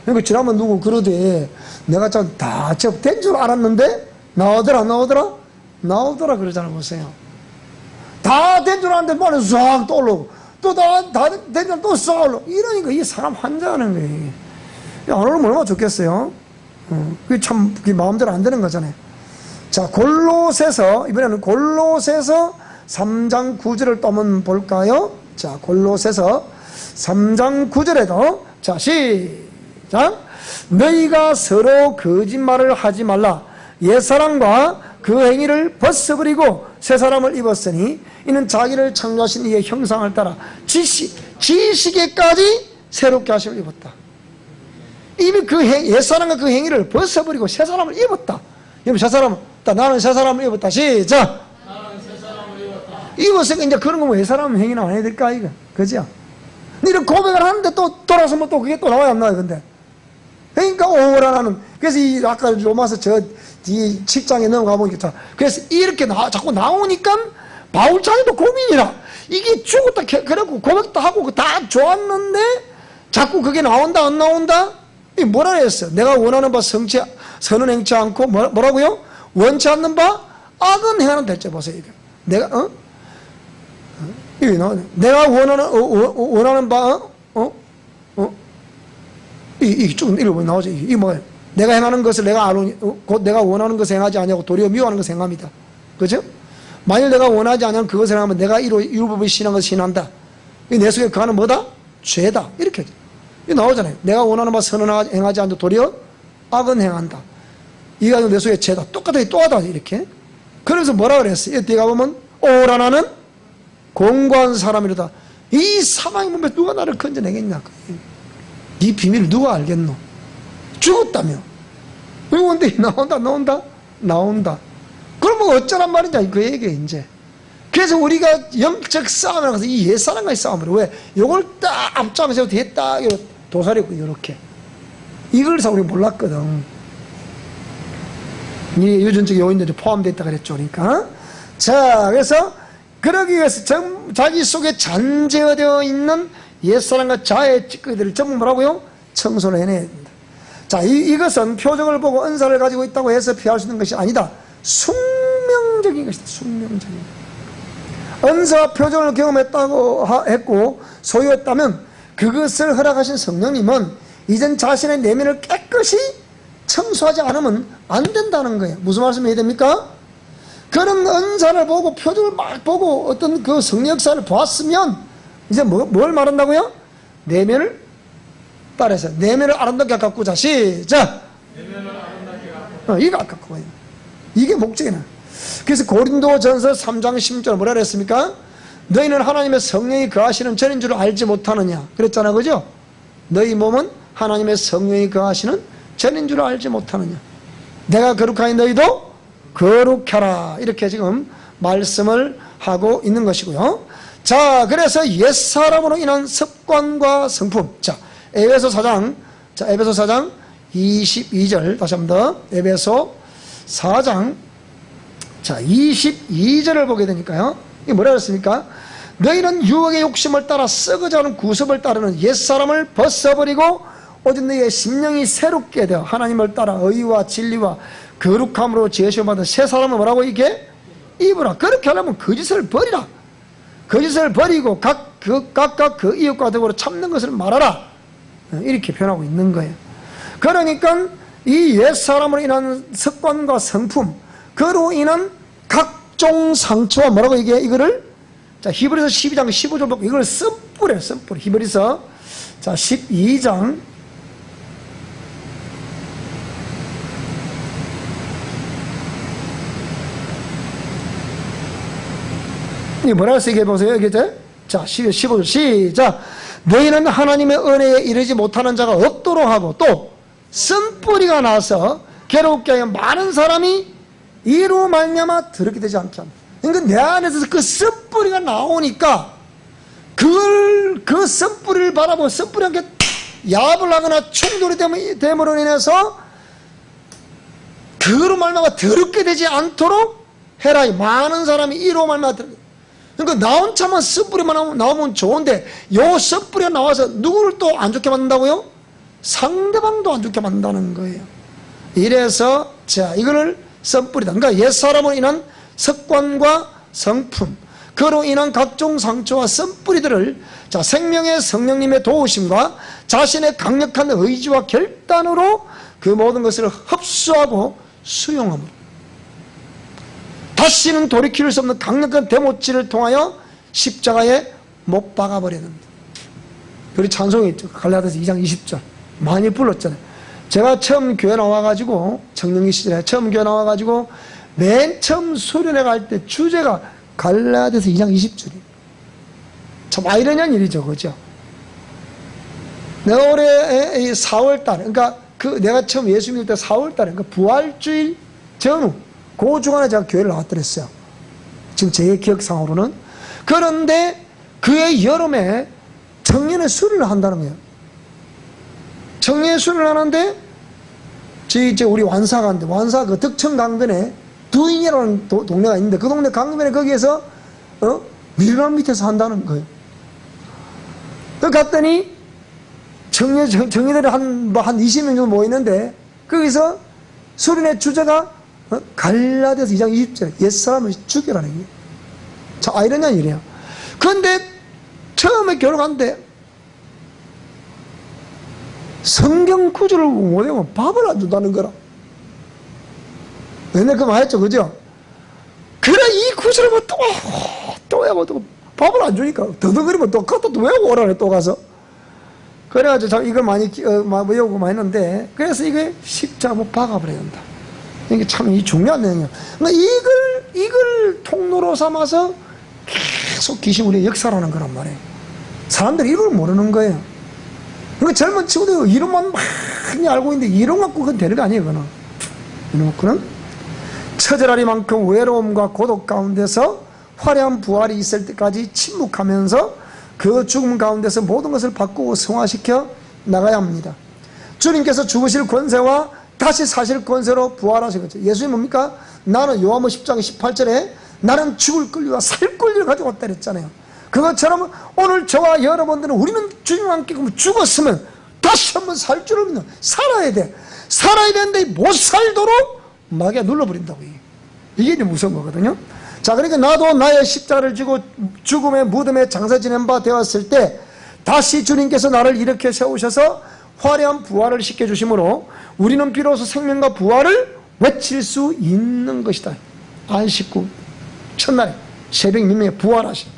그러니까 지난번 누구 그러대, 내가 참 다 된 줄 알았는데 나오더라 그러잖아. 보세요. 다 된 줄 알았는데 말은 싹 또 올라오고 또 다 된 줄 또 싹 올라오고 이러니까 이 사람 환장하는 거예요. 안 오르면 얼마나 좋겠어요. 그게 참 그게 마음대로 안 되는 거잖아요. 자, 골로새서, 이번에는 골로새서 3장 9절을 또 한번 볼까요? 자, 골로새서 3장 9절에도 자, 시작. 너희가 서로 거짓말을 하지 말라. 옛사람과 그 행위를 벗어버리고 새사람을 입었으니 이는 자기를 창조하신 이의 형상을 따라 지식에까지 새롭게 하심을 입었다. 이미 그 옛사람과 그 행위를 벗어버리고 새사람을 입었다. 여러분, 새사람, 나는 새사람을 입었다. 시작. 나는 새 사람을 입었다. 입었으니까 이제 그런 거면 옛사람 행위는 안 해야 될까, 이거? 그죠? 이런 고백을 하는데 또 돌아서면 또 그게 또 나와야 안 나와요, 근데. 그러니까 오라나는, 그래서 이 아까 로마서 저 뒤 7장에 넘어가 보니까, 그래서 이렇게 자꾸 나오니까 바울 자기도 고민이라. 이게 죽었다, 그래갖고 고백도 하고 다 좋았는데 자꾸 그게 나온다, 안 나온다? 이 뭐라 그랬어요? 내가 원하는 바 선은 행치 않고 뭐라고요? 원치 않는 바 악은 행하는 대체 보세요. 이게. 내가 이게 내가 원하는 바 이게 쭉 읽어보면 나오죠. 이게 뭐예요? 내가 행하는 것을 내가 알오니 곧 내가 원하는 것을 행하지 아니하고 도리어 미워하는 것을 행합니다. 그죠? 만일 내가 원하지 않으면 그것을 행하면 내가 율법을 신한 것을 신한다. 내 속에 그 안은 뭐다? 죄다. 이렇게 이 나오잖아요. 내가 원하는 바 선은 행하지 않고 도리어 악은 행한다. 이가 내 속에 죄다. 똑같아 또 하다 이렇게. 그래서 뭐라 그랬어요? 뒤에 가보면 오라나는 공고한 사람이로다. 이 사망의 몸에 누가 나를 건져내겠냐? 이 비밀을 누가 알겠노? 죽었다며. 근데 나온다. 그러면 어쩌란 말이냐? 그 얘기야 이제. 그래서 우리가 영적 싸움을 가서 이 옛사람과의 싸움을 왜? 요걸 딱 앞잡아서 뒤에 딱 도사리고 이렇게. 이걸 우리가 몰랐거든. 이 유전적 요인들이 포함되어 있다 그랬죠. 그러니까. 자, 그래서 그러기 위해서 자기 속에 잔재되어 있는 옛사람과 자의 찌꺼기들을 전부 뭐라고요? 청소를 해내야 됩니다. 자, 이것은 표적을 보고 은사를 가지고 있다고 해서 피할 수 있는 것이 아니다. 숙명적인 것이다. 숙명적인 것. 은사와 표적을 경험했다고 했고 소유했다면 그것을 허락하신 성령님은 이젠 자신의 내면을 깨끗이 청소하지 않으면 안 된다는 거예요. 무슨 말씀을 해야 됩니까? 그런 은사를 보고 표적을 막 보고 어떤 그 성령 역사를 보았으면 이제 뭘 말한다고요? 내면을 따라서 내면을 아름답게 가꾸자. 시작. 내면을 아름답게 가꾸자. 이거 가꾸고 이게 목적이나. 그래서 고린도전서 3장 10절 뭐라 그랬습니까? 너희는 하나님의 성령이 거하시는 전인 줄 알지 못하느냐 그랬잖아, 그죠? 너희 몸은 하나님의 성령이 거하시는 전인 줄 알지 못하느냐. 내가 거룩하니 너희도 거룩하라. 이렇게 지금 말씀을 하고 있는 것이고요. 자, 그래서 옛사람으로 인한 습관과 성품. 자, 에베소 4장 22절 다시 한번 더. 에베소 4장 22절을 보게 되니까요. 이게 뭐라 그랬습니까? 너희는 유혹의 욕심을 따라 썩어져가는 구습을 따르는 옛사람을 벗어버리고 오직 너희의 심령이 새롭게 되어 하나님을 따라 의와 진리와 거룩함으로 제시를 받은 새 사람은 뭐라고 이게? 입으라. 그렇게 하려면 거짓을 버리라. 거짓을 버리고 각각 그 이웃과 더불어 참는 것을 말하라. 이렇게 표현하고 있는 거예요. 그러니까 이 옛사람으로 인한 습관과 성품, 그로 인한 각종 상처와 뭐라고 이거를 자, 히브리서 12장 15절 보고 이걸 쓴뿌려. 히브리서 12장 이 뭐라고 쓰게 보세요. 여기 자, 15절 시작. 너희는 하나님의 은혜에 이르지 못하는 자가 없도록 하고 또 쓴뿌리가 나서 괴롭게 하여 많은 사람이 이로 말미암아 더럽게 되지 않게 합니다. 그러니까 내 안에서 그 쓴뿌리가 나오니까 그 쓴뿌리를 바라보고 쓴뿌리와 함께 야합을 하거나 충돌이 됨으로 인해서 그로 말미암아 더럽게 되지 않도록 해라. 많은 사람이 이로 말미암아 더럽게. 그러니까 나 혼자만 쓴뿌리만 나오면 좋은데 요 쓴뿌리가 나와서 누구를 또 안 좋게 만든다고요? 상대방도 안 좋게 만든다는 거예요. 이래서 자, 이거를 쓴뿌리다. 그러니까 옛사람으로 인한 습관과 성품, 그로 인한 각종 상처와 쓴뿌리들을 자, 생명의 성령님의 도우심과 자신의 강력한 의지와 결단으로 그 모든 것을 흡수하고 수용함으로 다시는 돌이킬 수 없는 강력한 대못질을 통하여 십자가에 못 박아버렸는데. 우리 찬송이 있죠. 갈라디아서 2장 20절 많이 불렀잖아요. 제가 처음 교회 나와가지고 청년기 시절에 처음 교회 나와가지고 맨 처음 수련회 갈 때 주제가 갈라디아서 2장 20절이에요. 참 아이러니한 일이죠, 그죠? 내가 올해 4월달, 그러니까 내가 처음 예수 믿을 때 4월달에, 그러니까 부활주일 전후 그 주간에 제가 교회를 나왔더랬어요. 지금 제 기억상으로는. 그런데 그해 여름에 청년의 수련을 한다는 거예요. 청년의 수련을 하는데 이제 우리 완사가 있는데 완사 그 덕천 강변에 두인이라는 동네가 있는데 그 동네 강변에 거기에서 밀감 밑에서 한다는 거예요. 그 갔더니 청년들이 한 20명 정도 모이는데 거기서 수련의 주제가 갈라디아서 2장 20절 옛사람을 죽여라는 거예요. 자, 아이러니한 일이에요. 그런데 처음에 교육하는데 성경 구절을 못 외우면 밥을 안 준다는 거라. 옛날에 그 말 했죠, 그죠? 그래, 이 구절을 뭐 또 외우고 밥을 안 주니까 더덕거리면 또 그것도 또 외우고 오라네, 또 가서. 그래가지고 이걸 많이 외우고 많이 했는데, 그래서 이게 십자가 못 박아버려야 된다. 이게 참 중요한 내용이에요. 그러니까 이걸 통로로 삼아서 계속 귀신 우리의 역사라는 거란 말이에요. 사람들이 이걸 모르는 거예요. 그러니까 젊은 친구들 이름만 많이 알고 있는데 이름 갖고 그건 되는 거 아니에요, 그거는. 이름 갖고는 처절하리만큼 외로움과 고독 가운데서 화려한 부활이 있을 때까지 침묵하면서 그 죽음 가운데서 모든 것을 바꾸고 승화시켜 나가야 합니다. 주님께서 죽으실 권세와 다시 사실 권세로 부활하시겠죠. 예수님 뭡니까? 나는 요한복음 10장 18절에 나는 죽을 권리와 살 권리를 가지고 왔다 그랬잖아요. 그것처럼 오늘 저와 여러분들은 우리는 주님과 함께 죽었으면 다시 한번 살 줄을 믿는 살아야 돼. 살아야 되는데 못 살도록 마귀가 눌러버린다고. 이게 이제 무서운 거거든요. 자, 그러니까 나도 나의 십자가를 지고 죽음의 무덤에 장사 지낸 바 되었을 때 다시 주님께서 나를 일으켜 세우셔서 화려한 부활을 시켜주심으로 우리는 비로소 생명과 부활을 외칠 수 있는 것이다. 안식구 첫날에 새벽 민명에 부활하시고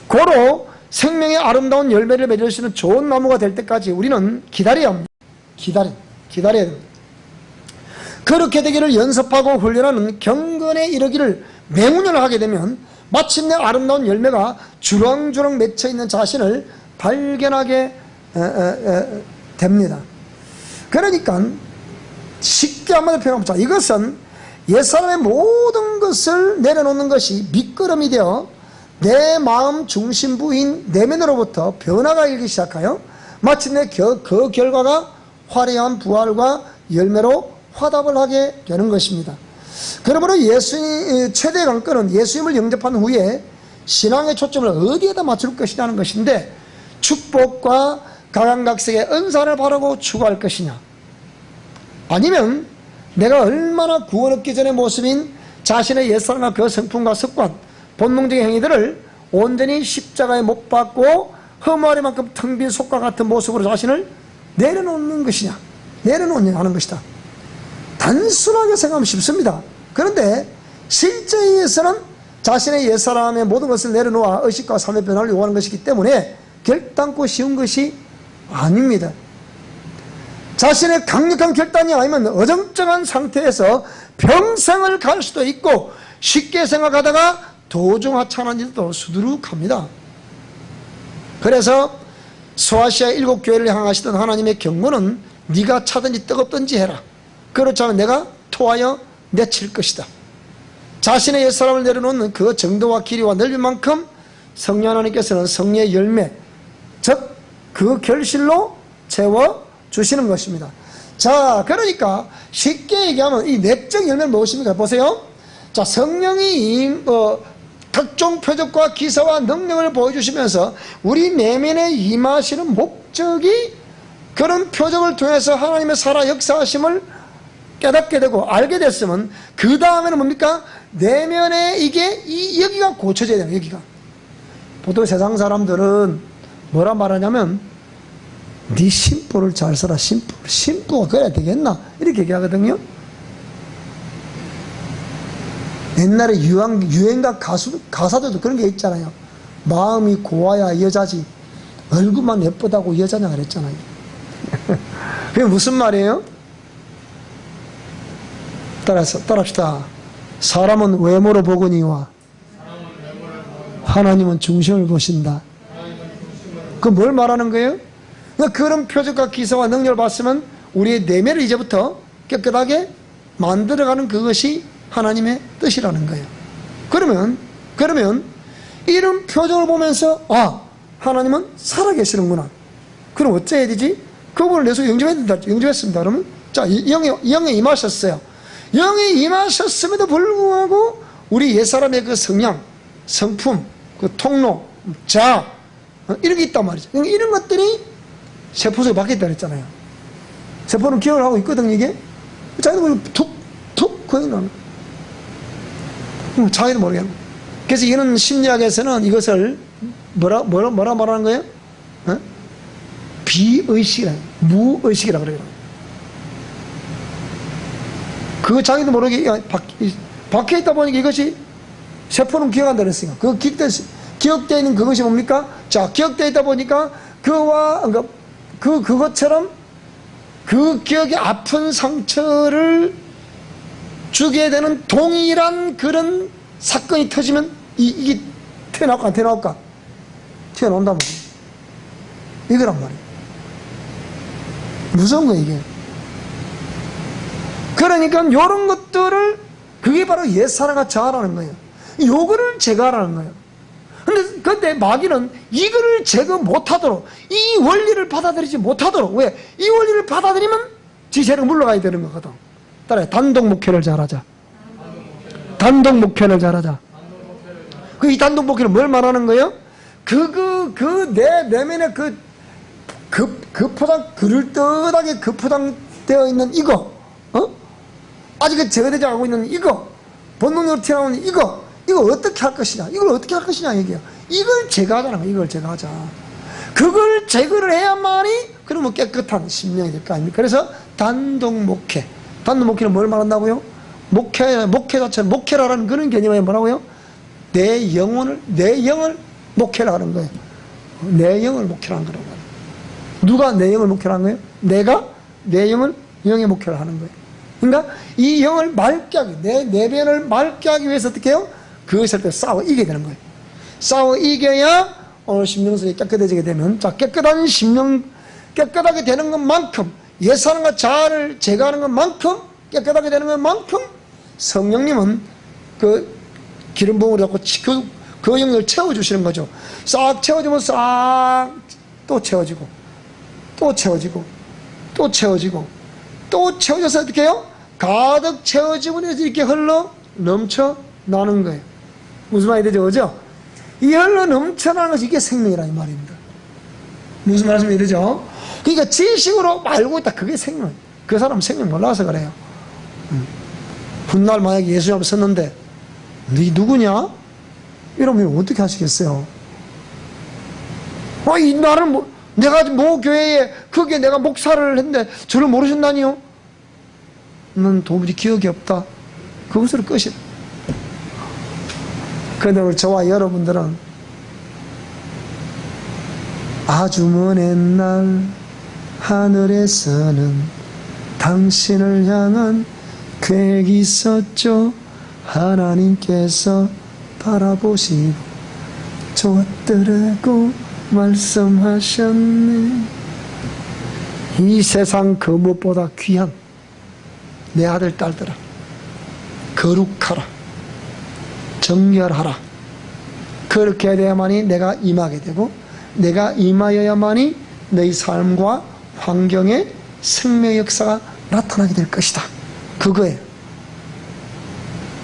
고로 생명의 아름다운 열매를 맺을 수 있는 좋은 나무가 될 때까지 우리는 기다려야 합니다. 기다려야 됩니다. 그렇게 되기를 연습하고 훈련하는 경건에 이르기를 맹운을 하게 되면 마침내 아름다운 열매가 주렁주렁 맺혀있는 자신을 발견하게 됩니다. 그러니까 쉽게 한마디로 표현해보자. 이것은 옛사람의 모든 것을 내려놓는 것이 밑거름이 되어 내 마음 중심부인 내면으로부터 변화가 일기 시작하여 마침내 그 결과가 화려한 부활과 열매로 화답을 하게 되는 것입니다. 그러므로 최대의 관건은 예수님을 영접한 후에 신앙의 초점을 어디에다 맞출 것이냐는 것인데, 축복과 각양각색의 은사를 바라고 추구할 것이냐, 아니면 내가 얼마나 구원 얻기 전의 모습인 자신의 옛사람과 그 성품과 습관, 본능적인 행위들을 온전히 십자가에 못 박고 허무하리만큼 텅 빈 속과 같은 모습으로 자신을 내려놓는 것이냐, 내려놓느냐 하는 것이다. 단순하게 생각하면 쉽습니다. 그런데 실제에서는 자신의 옛사람의 모든 것을 내려놓아 의식과 삶의 변화를 요구하는 것이기 때문에 결단코 쉬운 것이 아닙니다. 자신의 강력한 결단이 아니면 어정쩡한 상태에서 평생을 갈 수도 있고, 쉽게 생각하다가 도중하찮은 일도 수두룩합니다. 그래서 소아시아 7교회를 향하시던 하나님의 경고는 네가 차든지 뜨겁든지 해라. 그렇지 않으면 내가 토하여 내칠 것이다. 자신의 옛사람을 내려놓는 그 정도와 길이와 넓이만큼 성령 하나님께서는 성령의 열매, 즉 그 결실로 채워주시는 것입니다. 자, 그러니까 쉽게 얘기하면 이 내적 열매는 무엇입니까? 보세요. 자, 성령이 각종 표적과 기사와 능력을 보여주시면서 우리 내면에 임하시는 목적이 그런 표적을 통해서 하나님의 살아 역사하심을 깨닫게 되고 알게 됐으면 그 다음에는 뭡니까? 내면에 여기가 고쳐져야 돼요. 여기가. 보통 세상 사람들은 뭐라 말하냐면 네 심부를 잘 써라. 심부가 그래야 되겠나? 이렇게 얘기하거든요. 옛날에 유행가 가사들도 그런 게 있잖아요. 마음이 고와야 여자지 얼굴만 예쁘다고 여자냐 그랬잖아요. 그게 무슨 말이에요? 따라합시다. 사람은 외모로 보거니와 하나님은 중심을 보신다. 그 뭘 말하는 거예요? 그런 표적과 기사와 능력을 봤으면 우리의 내면을 이제부터 깨끗하게 만들어가는 그것이 하나님의 뜻이라는 거예요. 그러면 이런 표적을 보면서 하나님은 살아계시는구나. 그럼 어째야 되지? 그분을 내 속에 영접했습니다. 그러면 자, 영에 임하셨어요. 영에 임하셨음에도 불구하고 우리 옛사람의 그 성향, 성품, 그 통로, 자아 이런 게 있단 말이죠. 이런 것들이 세포 속에 박혀있다 그랬잖아요. 세포는 기억을 하고 있거든요. 이게 자기도 툭 거기는 자기도 모르겠네. 그래서 이거는 심리학에서는 이것을 뭐라 말하는 거예요? 비의식이라, 무의식이라 그래요. 그거 자기도 모르게 박혀있다 보니까 이것이 세포는 기억한다 그랬으니까 그 기억되어 있는 그것이 뭡니까? 자, 기억되어 있다 보니까 그것처럼 그 기억의 아픈 상처를 주게 되는 동일한 그런 사건이 터지면 이게 튀어나올까 안 튀어나올까? 튀어나온단 말이에요. 이거란 말이에요. 무서운 거예요 이게. 그러니까 이런 것들을 그게 바로 옛사람과 저하라는 거예요. 요거를 제거하라는 거예요. 근데 마귀는 이거를 제거 못하도록, 이 원리를 받아들이지 못하도록, 왜? 이 원리를 받아들이면 지체로 물러가야 되는 거거든. 따라해. 단독 목회를 잘하자. 단독 목회를 잘하자. 이 단독 목회는 뭘 말하는 거예요? 내 내면에 그릇듯하게 포장되어 있는 이거, 아직 제거되지 않고 있는 이거, 본능으로 튀어나오는 이거 어떻게 할 것이냐, 이걸 어떻게 할 것이냐 얘기야. 이걸 제거하자는 거야. 이걸 제거하자. 그걸 제거를 해야만이 그러면 깨끗한 심령이 될 거 아닙니까? 그래서 단독 목회는 뭘 말한다고요? 목회 자체는 목회라는 그런 개념이 뭐라고요? 내 영을 목회라 하는 거예요. 내 영을 목표로 하는 거라고. 누가 내 영을 목표로 하는 거예요? 내가 내 영의 목표를 하는 거예요. 그러니까 이 영을 맑게 하기, 내 내면을 맑게 하기 위해서 어떻게 해요? 그것을 또 싸워 이겨야 되는 거예요. 싸워 이겨야 오늘 심령속이 깨끗해지게 되면, 자, 깨끗한 심령, 깨끗하게 되는 것만큼, 옛사람과 자아를 제거하는 것만큼, 깨끗하게 되는 것만큼, 성령님은 그 기름 부음을 갖고 그 영을 채워주시는 거죠. 싹 채워주면 싹 또 채워지고, 또 채워지고, 또 채워지고, 또 채워져서 어떻게 해요? 가득 채워지면 이렇게 흘러 넘쳐 나는 거예요. 무슨 말이 되죠? 그죠? 이 흘러 넘쳐나는 것이 이게 생명이라 이 말입니다. 무슨 말씀이 되죠? 그러니까 지식으로 알고 있다. 그게 생명. 그 사람 생명 몰라서 그래요. 훗날 만약에 예수님 앞에 섰는데 너 누구냐? 이러면 어떻게 하시겠어요? 이 나는 내가 모 교회에 거기에 내가 목사를 했는데 저를 모르셨나니요? 넌 도무지 기억이 없다. 그것으로 끝이다. 그런데 오늘 저와 여러분들은 아주 먼 옛날 하늘에서는 당신을 향한 계획이 있었죠. 하나님께서 바라보시고 좋았더라고 말씀하셨네. 이 세상 그 무엇보다 귀한 내 아들 딸들아, 거룩하라, 정결하라. 그렇게 돼야만이 내가 임하게 되고, 내가 임하여야만이 너희 삶과 환경에 생명의 역사가 나타나게 될 것이다. 그거예요.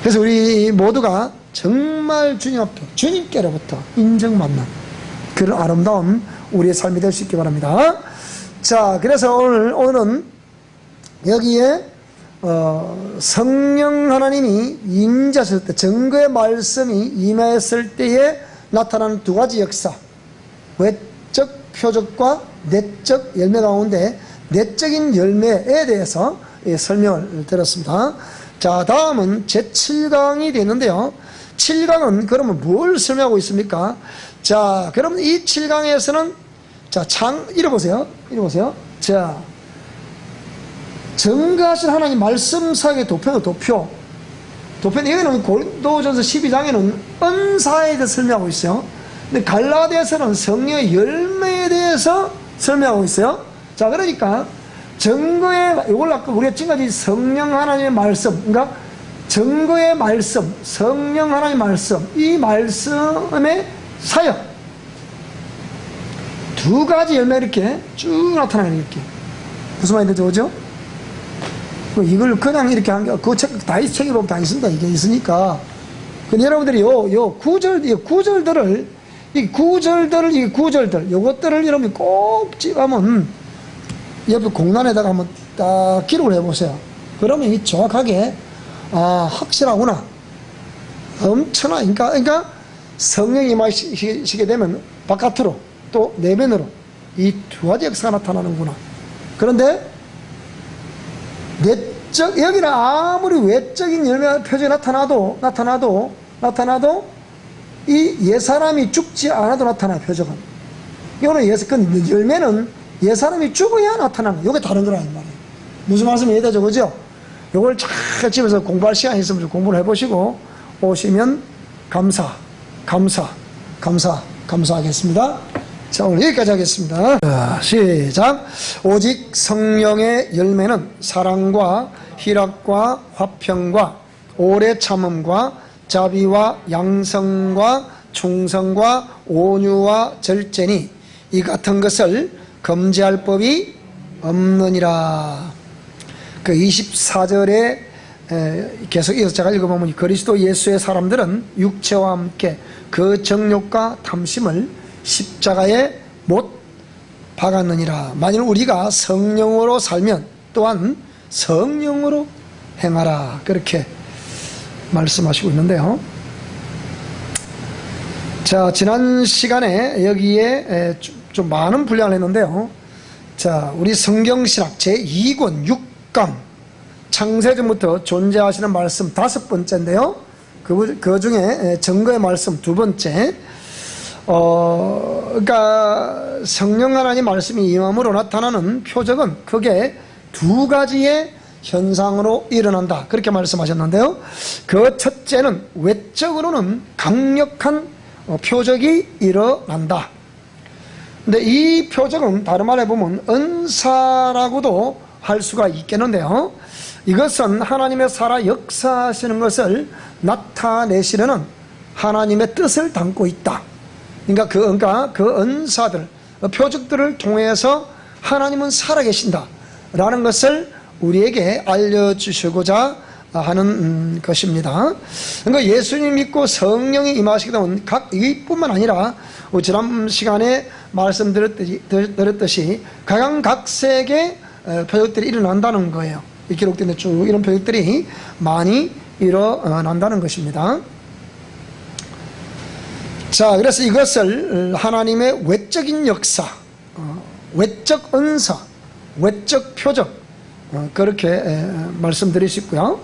그래서 우리 모두가 정말 주님 앞에, 주님께로부터 인정받는 그런 아름다운 우리의 삶이 될 수 있기 바랍니다. 자, 그래서 오늘은 여기에 성령 하나님이 임재하실 때, 증거의 말씀이 임했을 때에 나타나는 두 가지 역사, 외적 표적과 내적 열매 가운데 내적인 열매에 대해서 설명을 드렸습니다. 자, 다음은 제7강이 되는데요. 7강은 그러면 뭘 설명하고 있습니까? 자, 그러면 이 7강에서는 자, 읽어보세요. 자, 증거하신 하나님 말씀사의 도표는 여기는 고린도전서 12장에는 은사에 대해서 설명하고 있어요. 근데 갈라디아서는 성령의 열매에 대해서 설명하고 있어요. 자, 그러니까 증거의, 이걸 아까 우리가 지금까지 성령 하나님의 말씀, 그러니까 증거의 말씀, 성령 하나님의 말씀, 이 말씀의 사역, 두 가지 열매 이렇게 쭉 나타나는 이렇게. 무슨 말이 되죠? 그죠? 이걸 그냥 이렇게 한 게, 그 책, 다 책에 보면 다 있습니다. 이게 있으니까. 근데 여러분들이 구절들, 요것들을 여러분이 꼭 찍으면, 옆에 공란에다가 한번 딱 기록을 해보세요. 그러면 이 정확하게, 확실하구나. 엄청나. 그러니까 성령이 임하시게 되면 바깥으로 또 내면으로 이 두 가지 역사가 나타나는구나. 그런데 여기는 아무리 외적인 열매 표정이 나타나도 이 옛사람이 죽지 않아도 나타나요, 표적은. 이거는 그 열매는 옛사람이 죽어야 나타나는 거예요. 이게 다른 거라는 말이에요. 무슨 말씀이 이해되죠? 그죠? 요걸 잘 집에서 공부할 시간이 있으면 좀 공부를 해보시고 오시면 감사하겠습니다. 자, 오늘 여기까지 하겠습니다. 자, 시작. 오직 성령의 열매는 사랑과 희락과 화평과 오래 참음과 자비와 양성과 충성과 온유와 절제니 이 같은 것을 금지할 법이 없느니라. 그 24절에 계속 이어서 제가 읽어보면, 그리스도 예수의 사람들은 육체와 함께 그 정욕과 탐심을 십자가에 못 박았느니라. 만일 우리가 성령으로 살면 또한 성령으로 행하라. 그렇게 말씀하시고 있는데요. 자, 지난 시간에 여기에 좀 많은 분량을 했는데요. 자, 우리 성경신학 제2권 6강 창세전부터 존재하시는 말씀 5번째인데요. 그 중에 증거의 말씀 2번째. 그러니까 성령 하나님 말씀이 임함으로 나타나는 표적은 크게 두 가지의 현상으로 일어난다, 그렇게 말씀하셨는데요. 그 첫째는 외적으로는 강력한 표적이 일어난다. 근데 이 표적은 다른 말에 보면 은사라고도 할 수가 있겠는데요. 이것은 하나님의 살아 역사하시는 것을 나타내시려는 하나님의 뜻을 담고 있다. 그러니까 그 은사들, 표적들을 통해서 하나님은 살아계신다 라는 것을 우리에게 알려주시고자 하는 것입니다. 그러니까 예수님 믿고 성령이 임하시게 되면 이뿐만 아니라 지난 시간에 말씀드렸듯이 각양각색의 표적들이 일어난다는 거예요. 이 기록된 쭉 이런 표적들이 많이 일어난다는 것입니다. 자, 그래서 이것을 하나님의 외적인 역사, 외적 은사, 외적 표적, 그렇게 말씀드릴 수 있고요.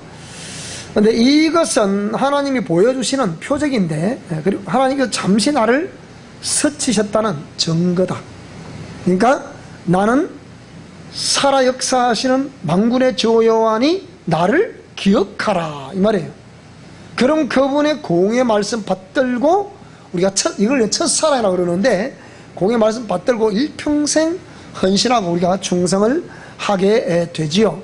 그런데 이것은 하나님이 보여주시는 표적인데, 그리고 하나님께서 잠시 나를 스치셨다는 증거다. 그러니까 나는 살아 역사하시는 만군의 주 여호와니 나를 기억하라, 이 말이에요. 그럼 그분의 공의 말씀 받들고, 우리가 이걸 첫사랑이라고 그러는데, 공의 말씀 받들고 일평생 헌신하고 우리가 충성을 하게 되지요.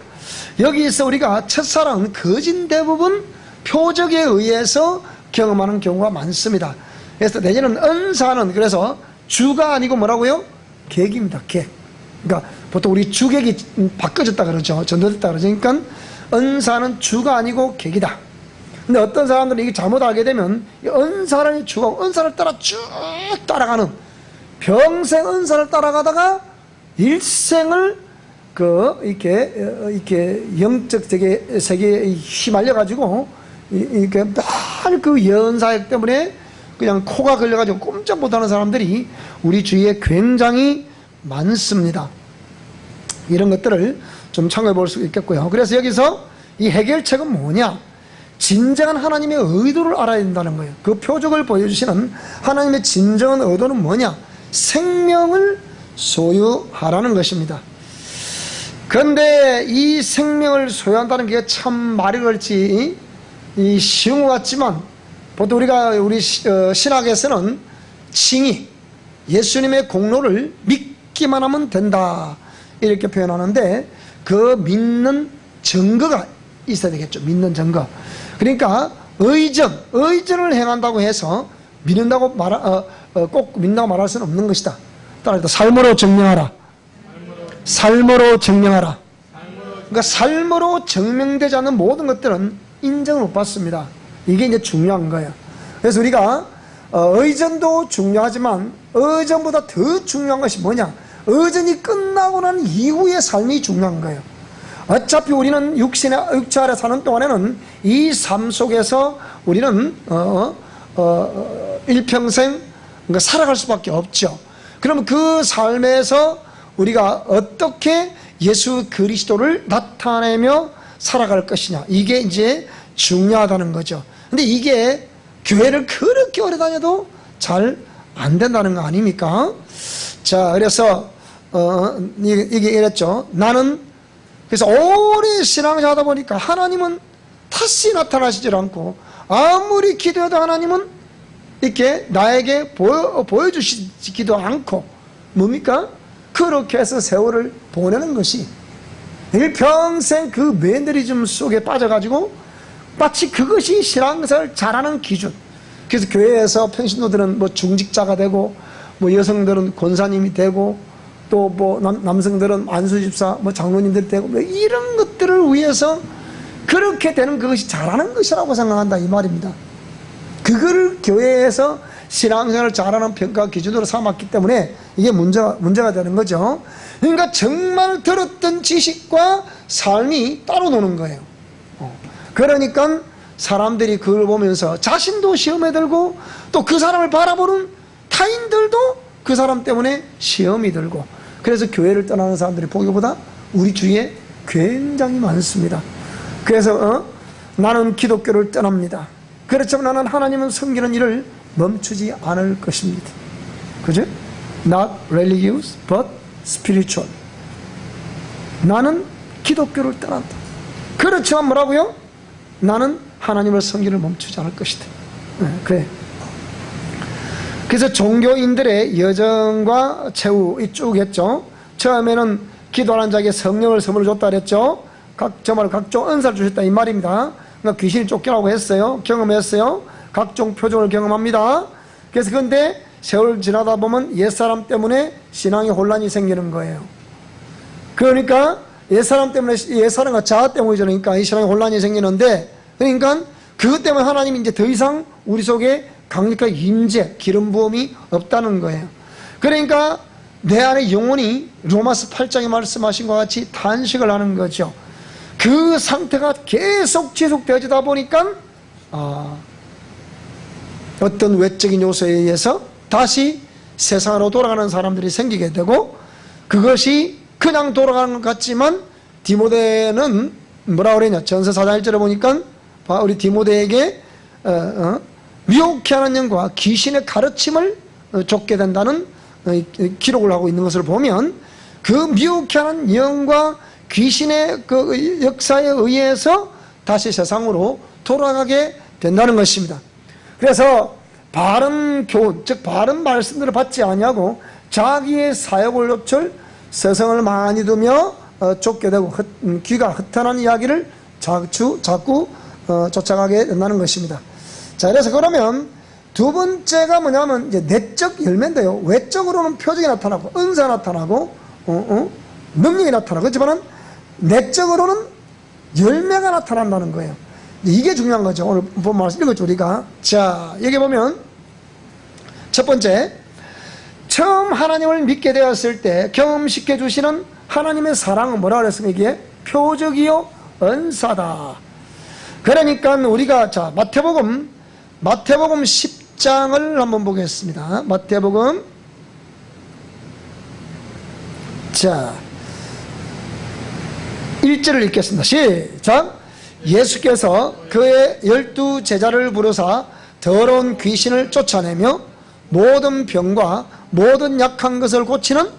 여기서 우리가 첫사랑은 거진 대부분 표적에 의해서 경험하는 경우가 많습니다. 그래서 내지는 은사는 그래서 주가 아니고 뭐라고요? 객입니다. 객. 그러니까 보통 우리 주객이 바꿔졌다 그러죠. 전도됐다 그러죠. 그러니까 은사는 주가 아니고 객이다. 근데 어떤 사람들은 이게 잘못 알게 되면 은사라는 주가 은사를 따라 쭉 따라가는, 평생 은사를 따라가다가 일생을 이렇게 영적 세계에 휘말려가지고 이렇게 늘 그 예언사역 때문에 그냥 코가 걸려가지고 꼼짝 못하는 사람들이 우리 주위에 굉장히 많습니다. 이런 것들을 좀 참고해 볼 수 있겠고요. 그래서 여기서 이 해결책은 뭐냐? 진정한 하나님의 의도를 알아야 된다는 거예요. 그 표적을 보여주시는 하나님의 진정한 의도는 뭐냐? 생명을 소유하라는 것입니다. 그런데 이 생명을 소유한다는 게 참 말이 그렇지 쉬운 것 같지만, 보통 우리 신학에서는 칭의, 예수님의 공로를 믿기만 하면 된다 이렇게 표현하는데, 그 믿는 증거가 있어야 되겠죠. 믿는 증거. 그러니까 의전을 행한다고 해서 믿는다고 꼭 믿는다고 말할 수는 없는 것이다. 따라서 삶으로 증명하라. 삶으로 증명하라. 그러니까 삶으로 증명되지 않는 모든 것들은 인정을 못 받습니다. 이게 이제 중요한 거예요. 그래서 우리가 의전도 중요하지만 의전보다 더 중요한 것이 뭐냐? 의전이 끝나고 난 이후의 삶이 중요한 거예요. 어차피 우리는 육체 아래 사는 동안에는 이 삶 속에서 우리는 일평생 살아갈 수밖에 없죠. 그럼 그 삶에서 우리가 어떻게 예수 그리스도를 나타내며 살아갈 것이냐, 이게 이제 중요하다는 거죠. 근데 이게 교회를 그렇게 오래 다녀도 잘 안 된다는 거 아닙니까? 자, 그래서 이게 이랬죠. 나는 그래서 오래 신앙생활 하다 보니까 하나님은 다시 나타나시질 않고, 아무리 기도해도 하나님은 이렇게 나에게 보여주시지도 않고, 뭡니까? 그렇게 해서 세월을 보내는 것이 일평생 그 매너리즘 속에 빠져가지고 마치 그것이 신앙생활을 잘하는 기준. 그래서 교회에서 평신도들은 뭐 중직자가 되고, 뭐 여성들은 권사님이 되고, 또 뭐 남성들은 안수집사, 뭐 장로님들 되고, 뭐 이런 것들을 위해서 그렇게 되는 그것이 잘하는 것이라고 생각한다 이 말입니다. 그거를 교회에서 신앙생활을 잘하는 평가 기준으로 삼았기 때문에 이게 문제가 되는 거죠. 그러니까 정말 들었던 지식과 삶이 따로 노는 거예요. 그러니까 사람들이 그걸 보면서 자신도 시험에 들고, 또 그 사람을 바라보는 타인들도 그 사람 때문에 시험이 들고, 그래서 교회를 떠나는 사람들이 보기보다 우리 주위에 굉장히 많습니다. 그래서 나는 기독교를 떠납니다. 그렇지만 나는 하나님을 섬기는 일을 멈추지 않을 것입니다. 그죠? Not religious but spiritual. 나는 기독교를 떠난다. 그렇지만 뭐라고요? 나는 하나님을 섬기를 멈추지 않을 것이다. 그래. 그래서 종교인들의 여정과 최후 쭉 했죠. 처음에는 기도하는 자에게 성령을 선물로 줬다 그랬죠. 정말 각종 은사를 주셨다 이 말입니다. 그러니까 귀신이 쫓겨나고 했어요. 경험했어요. 각종 표적을 경험합니다. 그래서 그런데 세월 지나다 보면 옛사람 때문에 신앙의 혼란이 생기는 거예요. 그러니까 옛사람 때문에, 옛사람과 자아 때문이죠. 그러니까 이 신앙의 혼란이 생기는데, 그러니까 그것 때문에 하나님이 이제 더 이상 우리 속에 강력한 임재, 기름 부음이 없다는 거예요. 그러니까 내 안에 영혼이 로마서 8장에 말씀하신 것 같이 단식을 하는 거죠. 그 상태가 계속 지속되어지다 보니까 어떤 외적인 요소에 의해서 다시 세상으로 돌아가는 사람들이 생기게 되고, 그것이 그냥 돌아가는 것 같지만 디모데는 뭐라고 그랬냐, 전서 4장 1절에 보니까 우리 디모데에게 미혹해 하는 영과 귀신의 가르침을 줬게 된다는 기록을 하고 있는 것을 보면, 그 미혹해 하는 영과 귀신의 그 역사에 의해서 다시 세상으로 돌아가게 된다는 것입니다. 그래서 바른 교훈, 즉 바른 말씀들을 받지 아니하고 자기의 사역을 좇을 서성을 많이 두며 쫓게 되고 귀가 흩어난 이야기를 자꾸 쫓아가게 된다는 것입니다. 자, 그래서 그러면 두 번째가 뭐냐면 이제 내적 열매인데요. 외적으로는 표적이 나타나고 은사 나타나고 능력이 나타나고, 그렇지만은 내적으로는 열매가 나타난다는 거예요. 이게 중요한 거죠. 오늘 본 말씀 읽었죠, 우리가. 자, 여기 보면 첫 번째, 처음 하나님을 믿게 되었을 때 경험시켜 주시는 하나님의 사랑은 뭐라 그랬습니까? 이게 표적이요 은사다. 그러니까 우리가 자 마태복음 10장을 한번 보겠습니다. 마태복음, 자 1절을 읽겠습니다. 시작. 예수께서 그의 12 제자를 부르사 더러운 귀신을 쫓아내며 모든 병과 모든 약한 것을 고치는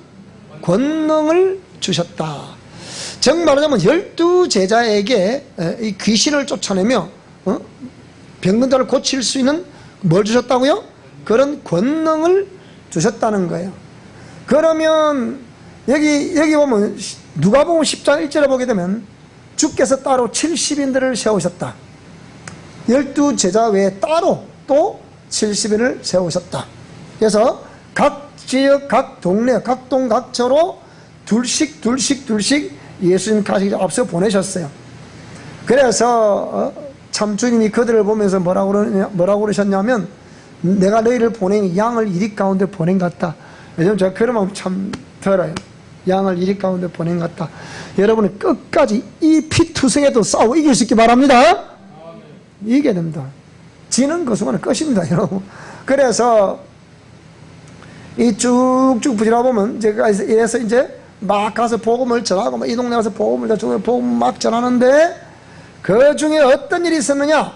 권능을 주셨다. 정 말하자면 12 제자에게 이 귀신을 쫓아내며 병든 자를 고칠 수 있는 뭘 주셨다고요? 그런 권능을 주셨다는 거예요. 그러면 여기 보면 누가복음 10장 1절에 보게 되면 주께서 따로 70인들을 세우셨다. 12 제자 외에 따로 또 70인을 세우셨다. 그래서 각 지역, 각 동네, 각 동, 각 처로 둘씩 예수님 가시기 앞서 보내셨어요. 그래서 참 주님이 그들을 보면서 뭐라고 그러셨냐면, 내가 너희를 보내니 양을 이리 가운데 보낸 것 같다. 요즘 제가 그런 마음 참 들어요. 양을 이리 가운데 보낸 것 같다. 여러분은 끝까지 이 피투성에도 싸워 이길 수 있게 바랍니다. 이겨야 됩니다. 지는 그 순간은 끝입니다, 여러분. 그래서 이 쭉쭉 부지나 보면 이래서 이제 막 가서 복음을 전하고 이 동네 가서 복음을 막 전하는데, 그 중에 어떤 일이 있었느냐?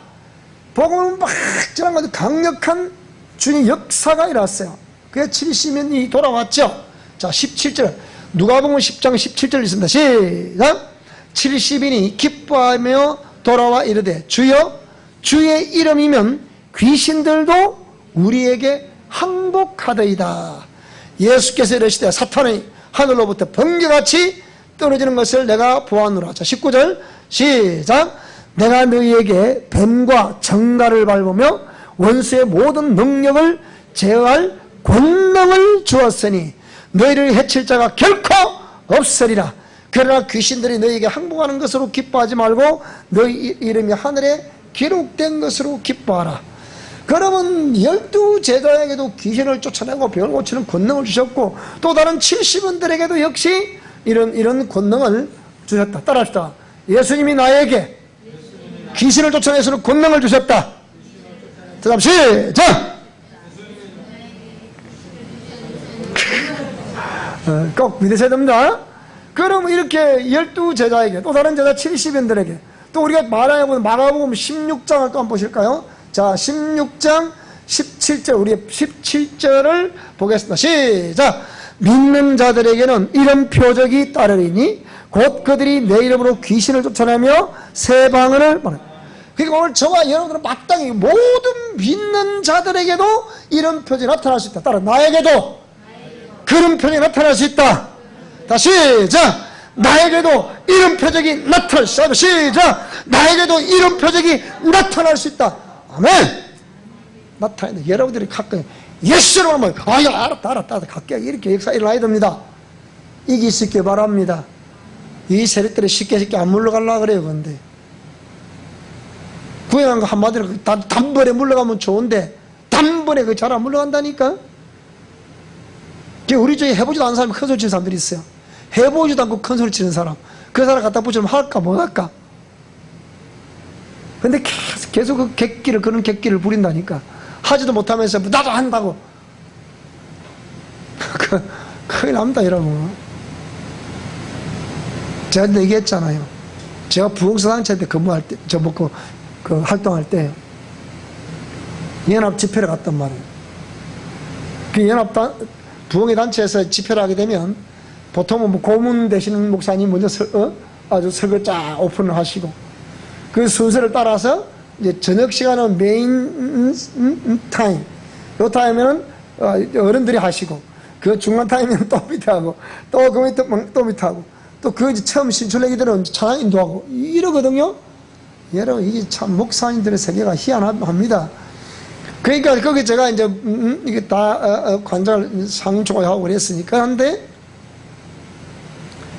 복음을 막 전한 것도 강력한 주님 역사가 일어났어요. 그게 70인이 돌아왔죠. 자, 17절 누가복음 10장 17절 있습니다. 시작. 70인이 기뻐하며 돌아와 이르되 주여 주의 이름이면 귀신들도 우리에게 항복하더이다. 예수께서 이르시되 사탄이 하늘로부터 번개같이 떨어지는 것을 내가 보았노라. 자, 19절 시작. 내가 너희에게 뱀과 정갈을 밟으며 원수의 모든 능력을 제어할 권능을 주었으니 너희를 해칠 자가 결코 없으리라. 그러나 귀신들이 너희에게 항복하는 것으로 기뻐하지 말고 너희 이름이 하늘에 기록된 것으로 기뻐하라. 그러면 12 제자에게도 귀신을 쫓아내고 병을 고치는 권능을 주셨고, 또 다른 70인들에게도 역시 이런 권능을 주셨다. 따라합시다. 예수님이 나에게 귀신을 쫓아내서는 권능을 주셨다. 그 다음 시작. 꼭 믿으셔야 됩니다. 그럼 이렇게 12 제자에게, 또 다른 제자 70인들에게, 또 우리가 마가복음 16장을 또 한번 보실까요? 자, 16장 17절, 우리 17절을 보겠습니다. 시작! 믿는 자들에게는 이런 표적이 따르리니 곧 그들이 내 이름으로 귀신을 쫓아내며 새 방언을 말한다. 그러니까 오늘 저와 여러분들은 마땅히 모든 믿는 자들에게도 이런 표적이 나타날 수 있다. 따라 나에게도 그런 표적이 나타날 수 있다. 다시 시작! 나에게도 이런 표적이 나타날 수 있다. 시작! 나에게도 이런 표적이 나타날 수 있다. 아멘! 나타나는데 여러분들이 가끔 예수로 하면 아야 알았다 갈게 이렇게 역사 일어나야 됩니다. 이길 수 있게 바랍니다. 이 세력들이 쉽게 안 물러가려고 그래요. 근데 구형한 거 한마디로 단번에 물러가면 좋은데 단번에 그 잘 안 물러간다니까. 우리 중에 해보지도 않은 사람이 큰 소리 치는 사람들이 있어요. 해보지도 않고 큰 소리 치는 사람, 그 사람 갖다 붙이면 할까 뭐 할까. 근데 계속 그 객기를, 그런 객기를 부린다니까. 하지도 못하면서 나도 한다고. 큰일 납니다 여러분. 제가 얘기했잖아요. 제가 부흥사단체 때 근무할 때, 저 먹고 그 활동할 때 연합 집회를 갔단 말이에요. 그 연합 부흥의 단체에서 집회를 하게 되면 보통은 뭐 고문 되시는 목사님 먼저 아주 설교 쫙 오픈을 하시고 그 순서를 따라서 이제 저녁 시간은 메인 타임, 요 타임에는 어른들이 하시고 그 중간 타임에는 또 밑에 하고 또 그 밑에 또 밑에 하고 또 그 처음 신출애기들은 찬양 인도하고 이러거든요. 여러분 이게 참 목사님들의 세계가 희한합니다. 그러니까 거기 제가 이제 이게 다 관장을 상조하고 그랬으니까 한데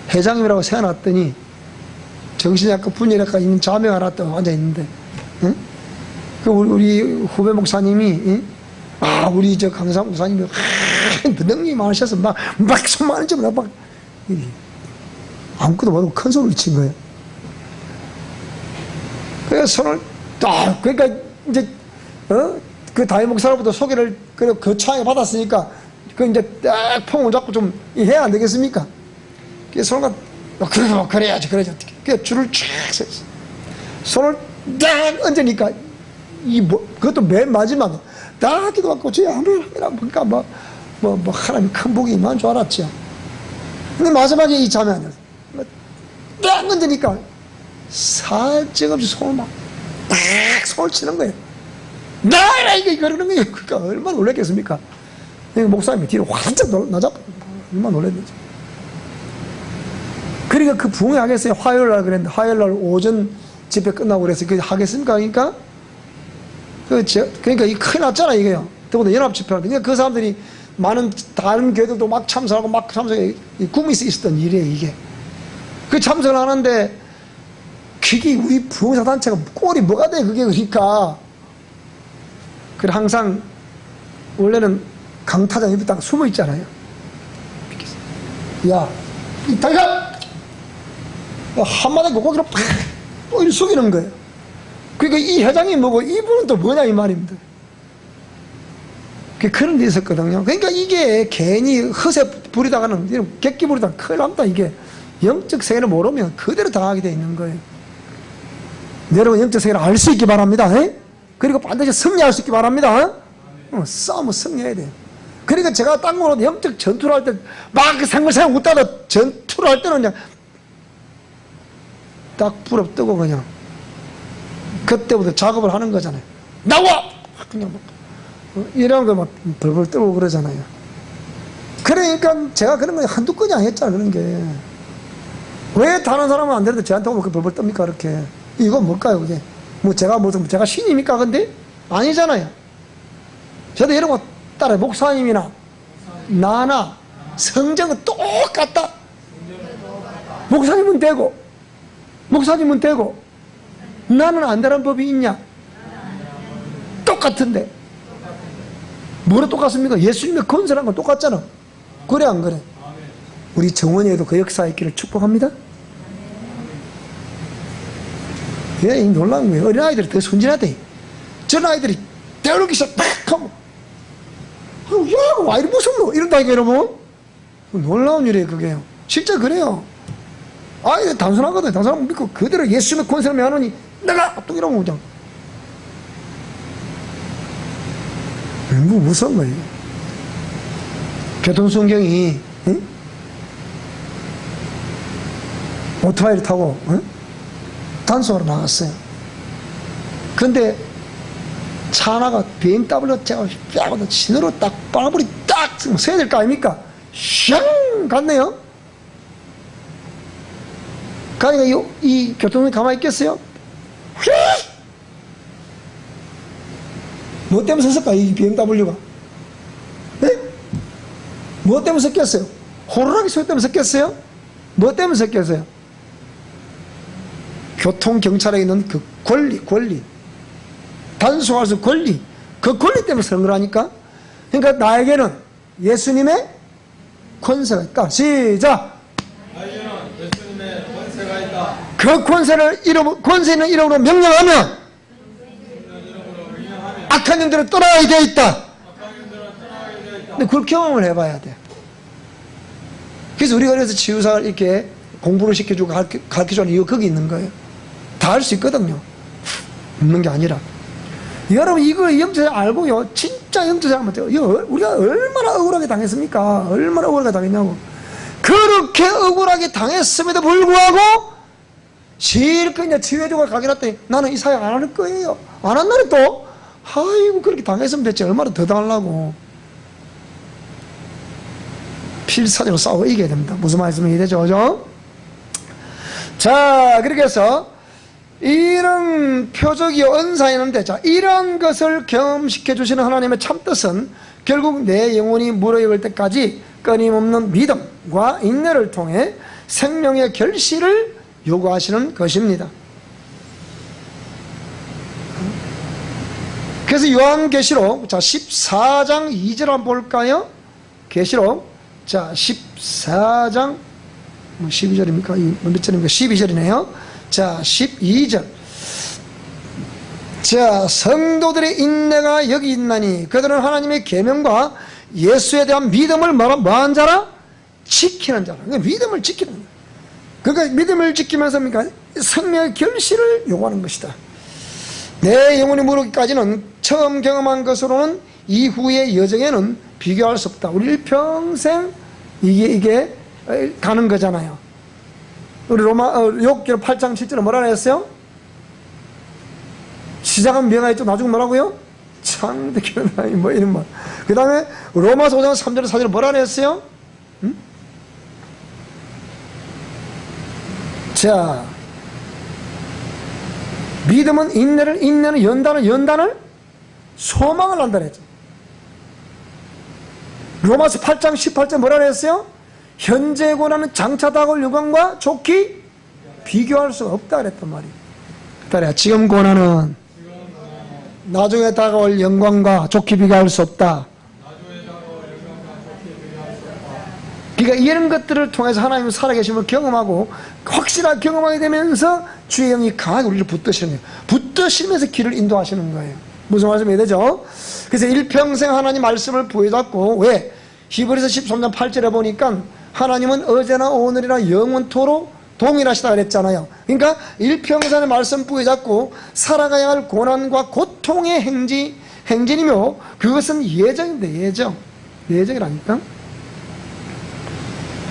회장님이라고 세워놨더니 정신의학과 분열학과 있는 자매가 하나 또 앉아있는데 응? 그 우리 후배 목사님이 우리 저 강사 목사님이 부덩이 많으셔서 막 손 많은 점 막 아무것도 모르고 큰 소리를 친 거예요. 그래서 손을 딱 그러니까 이제 그 다임 목사로부터 소개를 그 차에 받았으니까 그 이제 딱 폼을 잡고 좀 해야 안 되겠습니까? 그래서 손을 그래야지 어떻게? 그 줄을 쫙 서 손을 딱 얹으니까 그것도 맨 마지막에 딱 기도받고 저희 아멘이라 보니까 뭐 하나님 큰 복이 임한 줄 알았죠. 근데 마지막에 이 자매 아니었어. 딱 얹으니까 살짝없이 손을 막 딱 손을 치는 거예요. 나라 이게 그러는 거예요. 그러니까 얼마나 놀랐겠습니까? 목사님이 뒤로 활짝 나잡고 얼마나 놀랐는지. 그러니까 그 부흥회 하겠어요. 화요일 날 그랬는데 화요일 날 오전 집회 끝나고 그래서 그 하겠습니까? 그러니까 이 큰일 났잖아 이게요. 더군다나 연합 집회하는데 그러니까 그 사람들이 많은 다른 교회들도 막 참석하고 막 참석해 꿈이 있었던 일이에요 이게. 그 참석을 하는데 그게 우리 부흥사 단체가 꼴이 뭐가 돼 그게. 그러니까 그래 항상 원래는 강타장 옆에 딱 숨어 있잖아요. 야 이따가 한마디 고기로 팍 또 이렇게 속이는 거예요. 그러니까 이 회장이 뭐고 이분은 또 뭐냐 이 말입니다. 그런 데 있었거든요. 그러니까 이게 괜히 허세 부리다가는 이런 객기 부리다가 큰일 납니다. 이게 영적 세계를 모르면 그대로 당하게 돼 있는 거예요. 여러분 영적 세계를 알 수 있기 바랍니다. 그리고 반드시 승리할 수 있기 바랍니다. 싸움은 승리해야 돼요. 그러니까 제가 딴 거로 영적 전투를 할 때 막 생글생글 웃다가 전투를 할 때는 그냥 딱 부럽뜨고 그냥 그때부터 작업을 하는 거잖아요. 나와! 그냥 막 이런 거 막 벌벌 떨고 그러잖아요. 그러니까 제가 그런 거 한두 건이 아니었잖아요. 그런 게 왜 다른 사람은 안 되는데 저한테 오면 그 벌벌 떱니까? 그렇게 이건 뭘까요? 그게 제가 신입니까? 근데 아니잖아요. 저도 이런 거 따라 목사님이나 나나 성정은 똑같다. 목사님은 되고 나는 안 되는 법이 있냐? 똑같은데 뭐로 똑같습니까? 예수님의 건설한 건 똑같잖아. 그래 안 그래? 우리 정원이에도 그 역사의 있기를 축복합니다. 예, 놀라운 거예요. 어린아이들이 더 순진하대. 전 아이들이 때우기 시작 딱 하고 야, 와 이리 무섭노? 이런다니까 여러분. 놀라운 일이에요 그게요. 진짜 그래요. 아이들 단순하거든. 단순하면 믿고 그대로 예수님의 권세를 명하노니 내가 또 이러면 그냥 무서운 거예요. 교통순경이 오토바이를 타고 단속으로 나갔어요. 근데 차 하나가 BMW 제가 빼고 신호로 딱 빨아불이 딱 서야 될 거 아닙니까? 샹 갔네요. 그러니까 이 교통이 가만히 있겠어요? 뭐 때문에 섰을까, 이 BMW가? 네? 뭐 때문에 섰겠어요? 호루라기 소리 때문에 섰겠어요? 뭐 때문에 섰겠어요? 교통경찰에 있는 그 권리. 단속할 수 권리. 그 권리 때문에 선 거라니까? 그러니까 나에게는 예수님의 권세가 있다. 시작! 나에게는 예수님의 권세가 있다. 그 권세 있는 이름으로 명령하면 악한 영들은 떠나게 되어 있다. 근데 그걸 경험을 해봐야 돼. 그래서 우리가 그래서 치유사를 이렇게 공부를 시켜주고 가르쳐주는 이유가 거기 있는 거예요. 다 할 수 있거든요. 없는 게 아니라. 여러분, 이거 영적을 알고요. 진짜 영적을 알면 우리가 얼마나 억울하게 당했습니까? 얼마나 억울하게 당했냐고. 그렇게 억울하게 당했음에도 불구하고 실컷 이제 치유해주고 가긴 했더니 나는 이 사역 안 할 거예요. 안 한다니 또? 아이고, 그렇게 당했으면 됐지. 얼마나 더 당하려고. 필사적으로 싸워 이겨야 됩니다. 무슨 말씀이 이해되죠? 그죠? 자, 그렇게 해서 이런 표적이 은사에 있는데, 자, 이런 것을 경험시켜 주시는 하나님의 참뜻은 결국 내 영혼이 무르익을 때까지 끊임없는 믿음과 인내를 통해 생명의 결실을 요구하시는 것입니다. 그래서 요한계시록, 자, 14장 2절 한번 볼까요? 계시록, 자, 14장, 12절입니까? 몇 절입니까? 12절이네요. 자, 12절. 자, 성도들의 인내가 여기 있나니 그들은 하나님의 계명과 예수에 대한 믿음을 뭐한 자라? 지키는 자라. 그러니까 믿음을 지키는 거야. 그러니까 믿음을 지키면서 생명의 결실을 요구하는 것이다. 내 영혼이 무르기까지는 처음 경험한 것으로는 이후의 여정에는 비교할 수 없다. 우리 일평생 이게 가는 거잖아요. 우리 로마 6절 8장 7절에 뭐라 했어요? 시작은 명하 있죠. 나중에 뭐라고요? 창대기는 나이 뭐 이런 말. 그 다음에 로마서 5장 3절 4절에 뭐라 했어요? 자, 믿음은 인내를, 인내는 연단을 소망을 한다 그랬죠. 로마서 8장 18절 뭐라 그랬어요? 현재 고난은 장차 다가올 영광과 좋게 비교할 수 없다 그랬단 말이에요. 그래, 지금 고난은 나중에 다가올 영광과 좋게 비교할 수 없다. 그러니까 이런 것들을 통해서 하나님은 살아계심을 경험하고 확실하게 경험하게 되면서 주의 영이 강하게 우리를 붙드시는 거예요. 붙드시면서 길을 인도하시는 거예요. 무슨 말씀이 되죠? 그래서 일평생 하나님 말씀을 부여잡고, 왜? 히브리서 13장 8절에 보니까 하나님은 어제나 오늘이나 영원토록 동일하시다 그랬잖아요. 그러니까 일평생의 말씀 부여잡고 살아가야 할 고난과 고통의 행진이며 그것은 예정인데, 예정이라니까.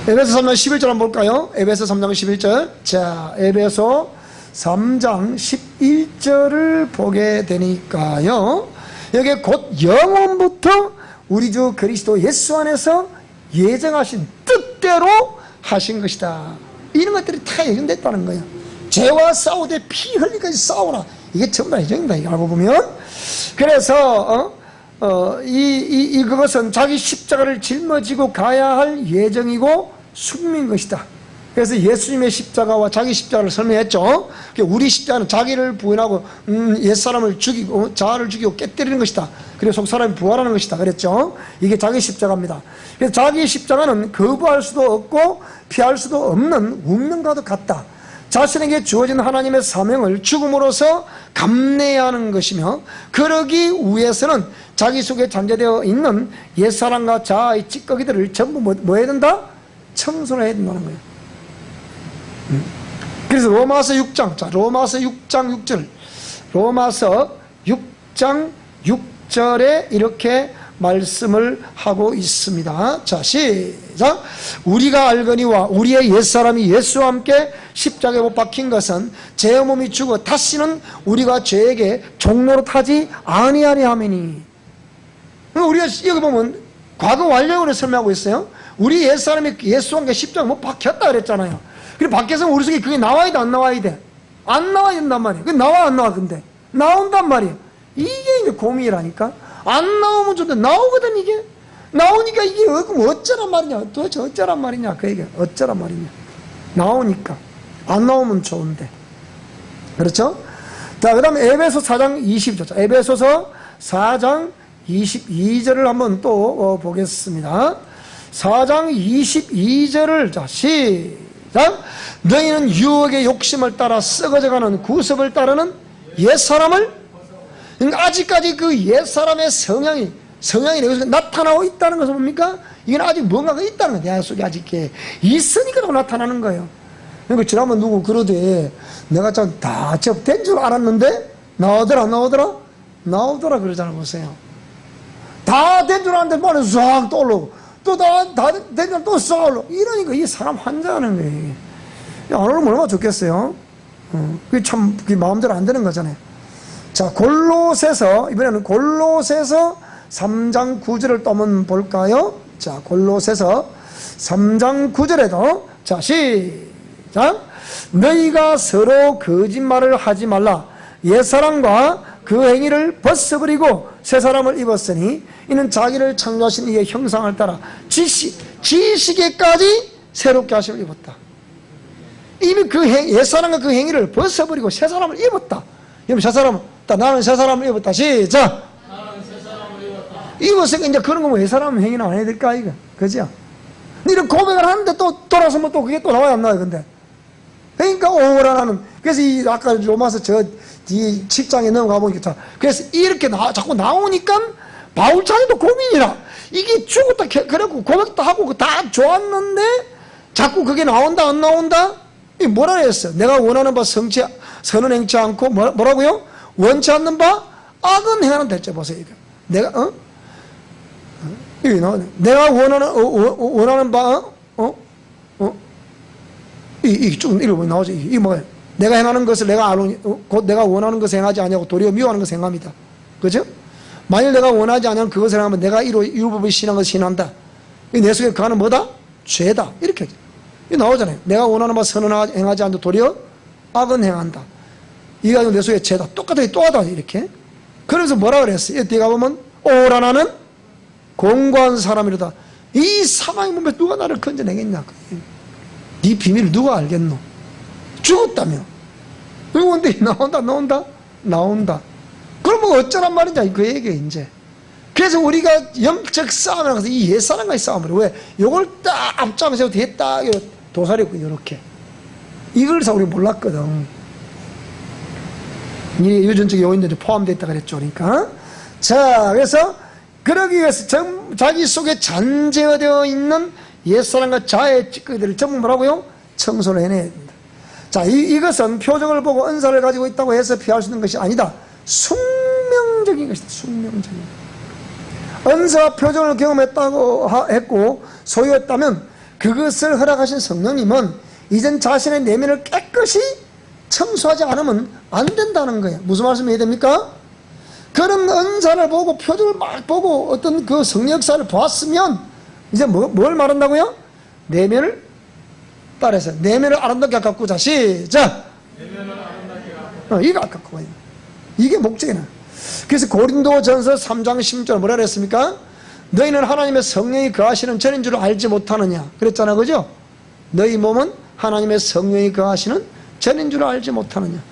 에베소 3장 11절 한번 볼까요? 에베소 3장 11절. 자, 에베소 3장 11절을 보게 되니까요. 여기에 곧 영원부터 우리 주 그리스도 예수 안에서 예정하신 뜻대로 하신 것이다. 이런 것들이 다 예정됐다는 거예요. 죄와 싸우되 피 흘리까지 싸우라. 이게 전부 다 예정이다. 알고 보면. 그래서 그것은 자기 십자가를 жил머지고 가야 할 예정이고 숙명인 것이다. 그래서 예수님의 십자가와 자기 십자가를 설명했죠. 우리 십자가는 자기를 부인하고 옛사람을 죽이고 자아를 죽이고 깨뜨리는 것이다. 그래서 속사람이 부활하는 것이다 그랬죠. 이게 자기 십자가입니다. 그래서 자기 십자가는 거부할 수도 없고 피할 수도 없는 운명과도 같다. 자신에게 주어진 하나님의 사명을 죽음으로써 감내해야 하는 것이며, 그러기 위해서는 자기 속에 잠재되어 있는 옛사람과 자아의 찌꺼기들을 전부 뭐 해야 된다? 청소를 해야 된다는 거예요. 그래서 로마서 6장, 자, 로마서 6장 6절, 로마서 6장 6절 10절에 이렇게 말씀을 하고 있습니다. 자, 시작. 우리가 알거니와 우리의 옛사람이 예수와 함께 십자가에 못 박힌 것은 제 몸이 죽어 다시는 우리가 죄에게 종로로 타지 아니하리 하매니. 우리가 여기 보면 과거 완료형으로 설명하고 있어요. 우리 옛사람이 예수와 함께 십자가에 못 박혔다 그랬잖아요. 그리고 밖에서 우리 속에 그게 나와야 돼, 안 나와야 돼? 안 나와야 된단 말이에요. 그게 나와, 안 나와? 근데 나온단 말이에요. 이게 이제 고민이라니까. 안 나오면 좋은데 나오거든. 이게 나오니까 이게 그럼 어쩌란 말이냐, 도대체 어쩌란 말이냐, 그 얘기야. 어쩌란 말이냐. 나오니까. 안 나오면 좋은데. 그렇죠? 자, 그 다음에 에베소 4장 20절. 에베소서 4장 22절을 한번 또 보겠습니다. 4장 22절을 자, 시작. 너희는 유혹의 욕심을 따라 썩어져가는 구습을 따르는 옛사람을, 그러니까 아직까지 그 옛사람의 성향이 여기서 나타나고 있다는 것은 뭡니까? 이건 아직 뭔가가 있다는 거예요. 내 속에 아직 있으니까 나타나는 거예요. 그러니까 지난번 누구 그러대. 내가 참 다 된 줄 알았는데 나오더라 그러잖아. 보세요. 다 된 줄 알았는데 말은 싹 또 올라오고 또 다 된 줄 또 싹 올라오고 이러니까 이 사람 환장하는 거예요. 안 오르면 얼마나 좋겠어요. 그게 참 그게 마음대로 안 되는 거잖아요. 자, 골로새서, 이번에는 골로새서 3장 9절을 또 한번 볼까요? 자, 골로새서 3장 9절에도 자, 시작. 너희가 서로 거짓말을 하지 말라. 옛사람과 그 행위를 벗어버리고 새사람을 입었으니 이는 자기를 창조하신 이의 형상을 따라 지식에까지 새롭게 하심을 입었다. 이미 그 옛사람과 그 행위를 벗어버리고 새사람을 입었다. 그럼 새사람은 나는 새사람을 입었다. 시작. 나는 새 사람을 입었다. 입었으니까 이제 그런 거면 옛사람 행위는 안 해야 될까 이거. 그죠? 이런 고백을 하는데 또 돌아서면 또 그게 또 나와야 안 나와요. 근데 그러니까 오라나는, 그래서 이 아까 로마서 저 뒤 7장에 넘어가 보니까 그래서 이렇게 자꾸 나오니까 바울 자기도 고민이라. 이게 죽었다 그래고 고백도 하고 다 좋았는데 자꾸 그게 나온다 안 나온다? 이 뭐라 그랬어요? 내가 원하는 바 선은 행치 않고 뭐라고요? 원치 않는 바 악은 행하는 대체. 보세요. 이거. 내가 원하는 바 이게 쭉 읽어보면 나오죠. 이게 뭐예요? 내가 행하는 것을 곧 내가 원하는 것을 행하지 아니하고 도리어 미워하는 것을 행합니다. 그죠? 만일 내가 원하지 않으면 그것을 행하면 내가 율법을 신한 것을 신한다. 내 속에 그하는 뭐다? 죄다. 이렇게 이 나오잖아요. 내가 원하는 바 선은 행하지 않는데 도리어 악은 행한다. 이가 내 속에 죄다. 똑같아 또 하다. 이렇게. 그래서 뭐라 그랬어요? 뒤에 가보면 오라 나는 공고한 사람이로다. 이 사망의 몸에 누가 나를 건져내겠냐. 네 비밀을 누가 알겠노? 죽었다며. 근데 나온다. 그러면 어쩌란 말이냐, 그 얘기야, 이제. 그래서 우리가 영적 싸움을 하면서 이 옛사람과의 싸움을, 왜? 요걸 딱 앞장에서 뒤에 딱 도사리고, 이렇게. 이걸 우리 몰랐거든. 이 유전적인 요인들이 포함되어 있다 그랬죠, 그러니까. 자, 그래서, 그러기 위해서 자기 속에 잔재되어 있는 옛사람과 자의 찌꺼기들을 전부 뭐라고요? 청소를 해내야 된다. 자, 이것은 표정을 보고 은사를 가지고 있다고 해서 피할 수 있는 것이 아니다. 숙명적인 것이다. 숙명적인. 은사와 표정을 경험했다고 했고 소유했다면 그것을 허락하신 성령님은 이젠 자신의 내면을 깨끗이 청소하지 않으면 안 된다는 거예요. 무슨 말씀 해야 됩니까? 그런 은사를 보고 표정을 막 보고 어떤 그 성령 역사를 보았으면 이제 뭘 말한다고요? 내면을 따라서 내면을 아름답게 가꾸자. 시작. 내면을 아름답게 가꾸자. 이거 아깝고 이게 목적이나. 그래서 고린도전서 3장 10절 뭐라 그랬습니까? 너희는 하나님의 성령이 거하시는 전인 줄 알지 못하느냐 그랬잖아. 그죠? 너희 몸은 하나님의 성령이 거하시는 전인 줄 알지 못하느냐.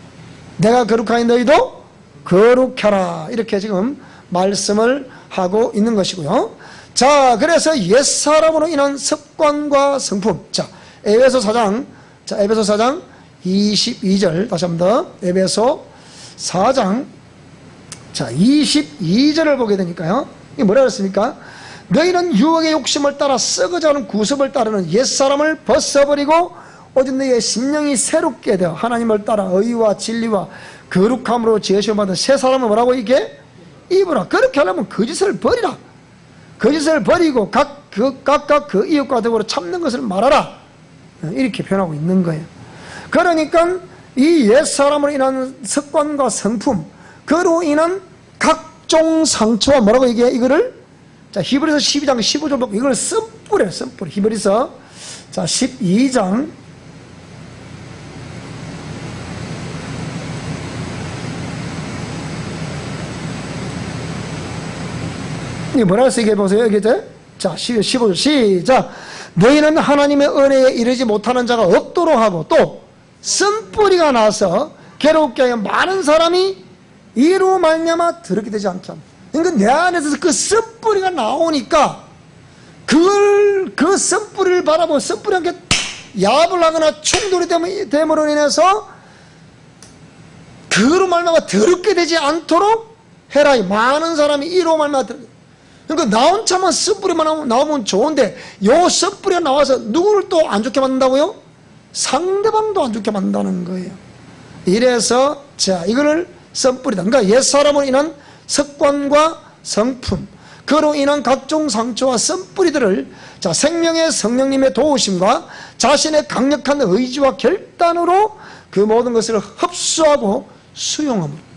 내가 거룩하니 너희도 거룩하라. 이렇게 지금 말씀을 하고 있는 것이고요. 자, 그래서 옛사람으로 인한 습관과 성품. 자, 에베소 4장 22절 다시 한번 더. 에베소 4장 22절을 보게 되니까요. 이게 뭐라 그랬습니까? 너희는 유혹의 욕심을 따라 썩어져가는 구습을 따르는 옛사람을 벗어버리고 오직 너희의 심령이 새롭게 되어 하나님을 따라 의와 진리와 거룩함으로 지으심을 받은 새 사람은 뭐라고 이게? 입으라. 그렇게 하려면 거짓을 버리라. 거짓을 버리고 각각 그 이웃과 더불어 참는 것을 말하라. 이렇게 표현하고 있는 거예요. 그러니까 이 옛사람으로 인한 습관과 성품, 그로 인한 각종 상처와 뭐라고 얘기해? 이거를 자 히브리서 12장 15절 보고 이걸 쓴뿌려. 히브리서 자 12장 이 뭐라고 쓰게 보세요. 여기 자 15절 시작. 너희는 하나님의 은혜에 이르지 못하는 자가 없도록 하고 또 쓴뿌리가 나서 괴롭게 하여 많은 사람이 이로 말미암아 더럽게 되지 않게 합니다. 그러니까 내 안에서 그 쓴뿌리가 나오니까 그 쓴뿌리를 바라보고 쓴뿌리와 함께 야합을 하거나 충돌이 됨으로 인해서 그로 말미암아 더럽게 되지 않도록 해라. 많은 사람이 이로 말미암아 더럽게. 그러니까 나 혼자만 쓴뿌리만 나오면 좋은데 요 쓴뿌리가 나와서 누구를 또 안 좋게 만든다고요? 상대방도 안 좋게 만든다는 거예요. 이래서 자 이거를 쓴뿌리다. 그러니까 옛사람으로 인한 습관과 성품, 그로 인한 각종 상처와 쓴뿌리들을 자 생명의 성령님의 도우심과 자신의 강력한 의지와 결단으로 그 모든 것을 흡수하고 수용함으로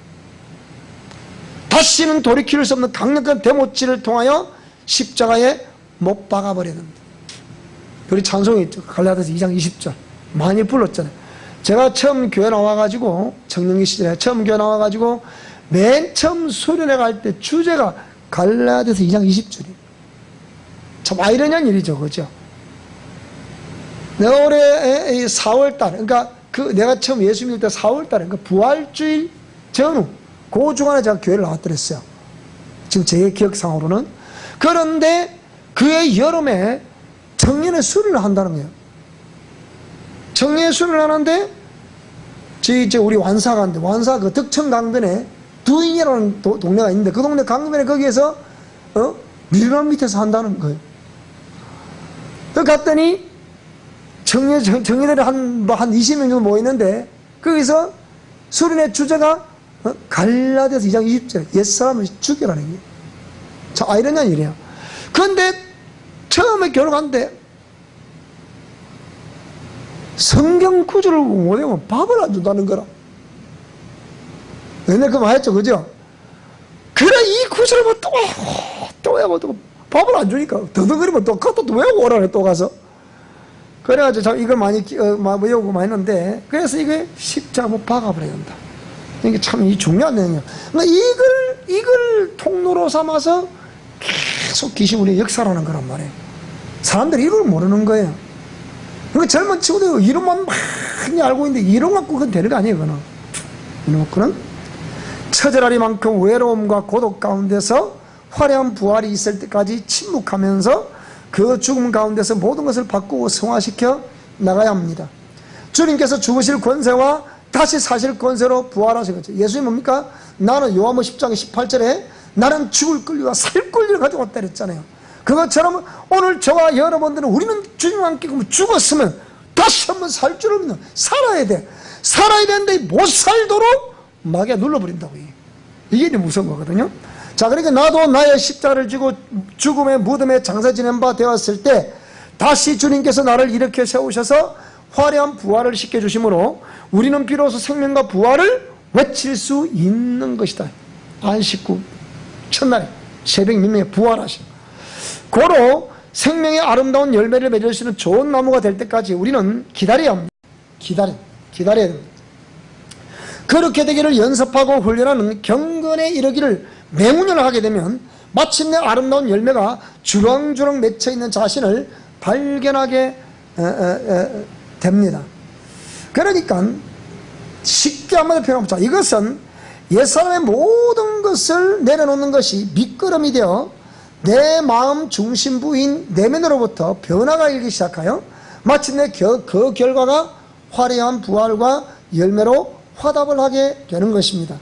다시는 돌이킬 수 없는 강력한 대못질을 통하여 십자가에 못 박아버려야 됩니다. 우리 찬송이 있죠. 갈라디아서 2장 20절 많이 불렀잖아요. 제가 처음 교회 나와가지고 청년기 시절에 처음 교회 나와가지고 맨 처음 수련회 갈 때 주제가 갈라디아서 2장 20절이에요. 참 아이러니한 일이죠. 그죠? 내가 올해 4월달 그러니까 내가 처음 예수 믿을 때 4월달에 그러니까 부활주일 전후 그 중간에 제가 교회를 나왔더랬어요. 지금 제 기억상으로는. 그런데 그해 여름에 청년의 수련을 한다는 거예요. 청년의 수련을 하는데 이제 우리 완사 가는데 완사 그 덕천 강변에 두인이라는 동네가 있는데 그 동네 강변에 거기에서 밀만 밑에서 한다는 거예요. 그 갔더니 청년들이 한 20명 정도 모이는데 거기서 수련의 주제가 갈라디아서 2장 20절 옛사람을 죽여라는 게 참 아이러니한 일이에요. 그런데 처음에 결혼하는데 성경 구절을 못 외우면 밥을 안 준다는 거라. 옛날에 그 말 했죠. 그죠? 그래 이 구절을 뭐 또 외우고 밥을 안 주니까 더덕거리면 또 그것도 또 외우고 오라네 또 가서. 그래가지고 이걸 많이 외우고 많이 했는데 그래서 이게 십자가 못 박아버려야 된다. 이게 참 중요한 내용이에요. 그러니까 이걸 통로로 삼아서 계속 귀신 우리 역사라는 거란 말이에요. 사람들이 이걸 모르는 거예요. 그러니까 젊은 친구들 이론만 많이 알고 있는데 이론 갖고 그건 되는 거 아니에요. 그거는. 이론 갖고는 처절하리만큼 외로움과 고독 가운데서 화려한 부활이 있을 때까지 침묵하면서 그 죽음 가운데서 모든 것을 바꾸고 성화시켜 나가야 합니다. 주님께서 죽으실 권세와 다시 사실 권세로 부활하시겠죠. 예수님 뭡니까? 나는 요한복음 10장 18절에 나는 죽을 권리와 살 권리를 가지고 왔다 그랬잖아요. 그것처럼 오늘 저와 여러분들은 우리는 주님과 함께 죽었으면 다시 한번 살 줄을 믿는 살아야 돼. 살아야 되는데 못 살도록 마귀가 눌러버린다고. 이게 무서운 거거든요. 자, 그러니까 나도 나의 십자가를 지고 죽음의 무덤에 장사 지낸 바 되었을 때 다시 주님께서 나를 일으켜 세우셔서 화려한 부활을 시켜주심으로 우리는 비로소 생명과 부활을 외칠 수 있는 것이다. 안식구 첫날에 새벽 민명에 부활하신 고로 생명의 아름다운 열매를 맺을 수 있는 좋은 나무가 될 때까지 우리는 기다려야 합니다. 기다려야 됩니다. 그렇게 되기를 연습하고 훈련하는 경건에 이르기를 맹운을 하게 되면 마침내 아름다운 열매가 주렁주렁 맺혀있는 자신을 발견하게 됩니다. 그러니까 쉽게 한마디로 표현해보자. 이것은 옛사람의 모든 것을 내려놓는 것이 밑거름이 되어 내 마음 중심부인 내면으로부터 변화가 일기 시작하여 마침내 그 결과가 화려한 부활과 열매로 화답을 하게 되는 것입니다.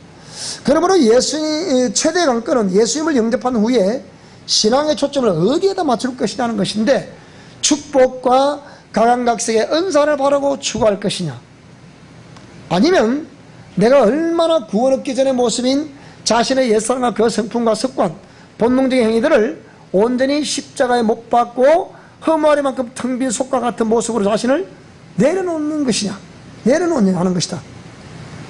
그러므로 예수님 최대 관건은 예수님을 영접한 후에 신앙의 초점을 어디에다 맞출 것이냐는 것인데 축복과 각양각색의 은사를 바라고 추구할 것이냐, 아니면 내가 얼마나 구원 얻기 전의 모습인 자신의 옛사람과 그 성품과 습관, 본능적인 행위들을 온전히 십자가에 못 박고 허무하리만큼 텅 빈 속과 같은 모습으로 자신을 내려놓는 것이냐, 내려놓느냐 하는 것이다.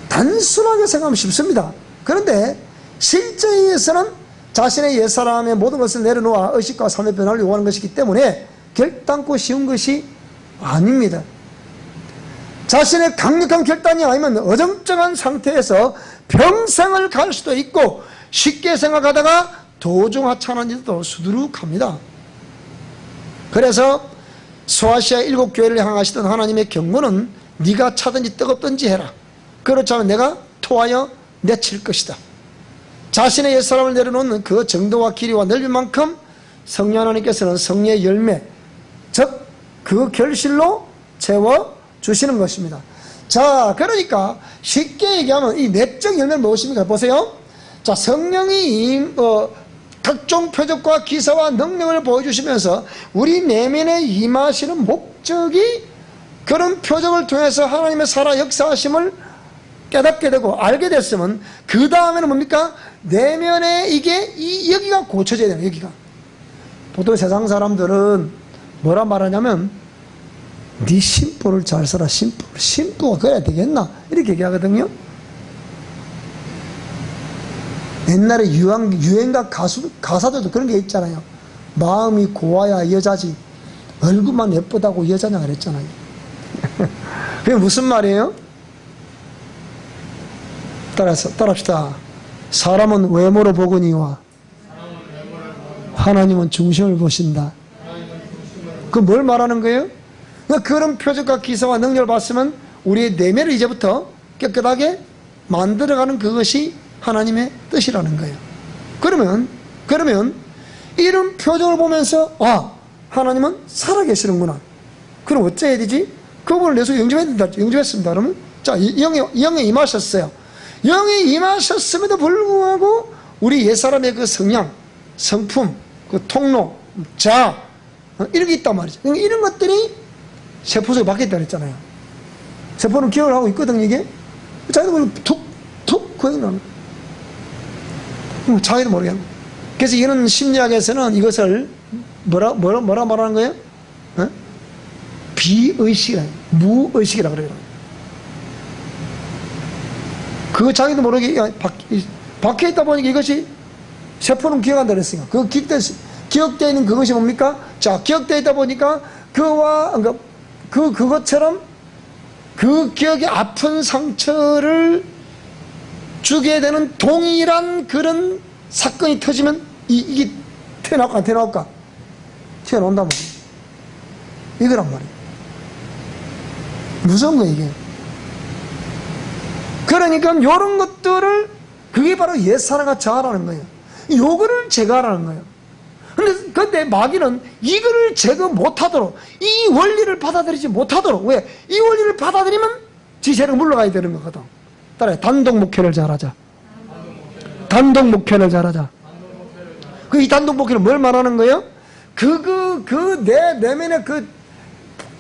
단순하게 생각하면 쉽습니다. 그런데 실제에서는 자신의 옛사람의 모든 것을 내려놓아 의식과 삶의 변화를 요구하는 것이기 때문에 결단코 쉬운 것이 아닙니다. 자신의 강력한 결단이 아니면 어정쩡한 상태에서 평생을 갈 수도 있고, 쉽게 생각하다가 도중하찮은 일도 수두룩합니다. 그래서 소아시아 7교회를 향하시던 하나님의 경고는 네가 차든지 뜨겁든지 해라. 그렇지 않으면 내가 토하여 내칠 것이다. 자신의 옛사람을 내려놓는 그 정도와 길이와 넓이만큼 성령 하나님께서는 성령의 열매, 즉 그 결실로 채워주시는 것입니다. 자, 그러니까 쉽게 얘기하면 이 내적 열매는 무엇입니까? 보세요. 자, 성령이 각종 표적과 기사와 능력을 보여주시면서 우리 내면에 임하시는 목적이 그런 표적을 통해서 하나님의 살아 역사하심을 깨닫게 되고 알게 됐으면 그 다음에는 뭡니까? 내면에 여기가 고쳐져야 돼요. 여기가. 보통 세상 사람들은 뭐라 말하냐면 네 심부를 잘 써라. 심부가 그래야 되겠나? 이렇게 얘기하거든요. 옛날에 유행가 가사들도 그런 게 있잖아요. 마음이 고와야 여자지 얼굴만 예쁘다고 여자냐 그랬잖아요. 그게 무슨 말이에요? 따라합시다. 사람은 외모로 보거니와 하나님은 중심을 보신다. 그 뭘 말하는 거예요? 그런 표적과 기사와 능력을 봤으면 우리의 내면을 이제부터 깨끗하게 만들어가는 그것이 하나님의 뜻이라는 거예요. 그러면 이런 표적을 보면서 하나님은 살아계시는구나. 그럼 어째야 되지? 그분을 내 속에 영접했습니다. 그러면 자, 영에 임하셨어요. 영에 임하셨음에도 불구하고 우리 옛사람의 그 성향, 성품, 그 통로, 이런 게 있단 말이죠. 이런 것들이 세포 속에 박혀있다 그랬잖아요. 세포는 기억을 하고 있거든, 이게. 자기도 모르게 툭 거기는 자기도 모르게. 그래서 이런 심리학에서는 이것을 뭐라 말하는 거예요? 비의식이라, 무의식이라 그래요. 그거 자기도 모르게 박혀있다 보니까 이것이 세포는 기억한다 그랬으니까. 그 기억되어 있는 그것이 뭡니까? 자, 기억되어 있다 보니까 그것처럼 그 기억의 아픈 상처를 주게 되는 동일한 그런 사건이 터지면 이게 튀어나올까 안 튀어나올까? 튀어나온단 말이에요. 이거란 말이에요. 무서운 거예요, 이게. 그러니까 이런 것들을 그게 바로 옛사람과 저하라는 거예요. 요거를 제거하라는 거예요. 근데 마귀는 이거를 제거 못하도록, 이 원리를 받아들이지 못하도록, 왜? 이 원리를 받아들이면 지세력 물러가야 되는 거거든. 따라해. 단독 목회를 잘하자. 단독 목회를 잘하자. 이 단독 목회는 뭘 말하는 거예요? 내 내면에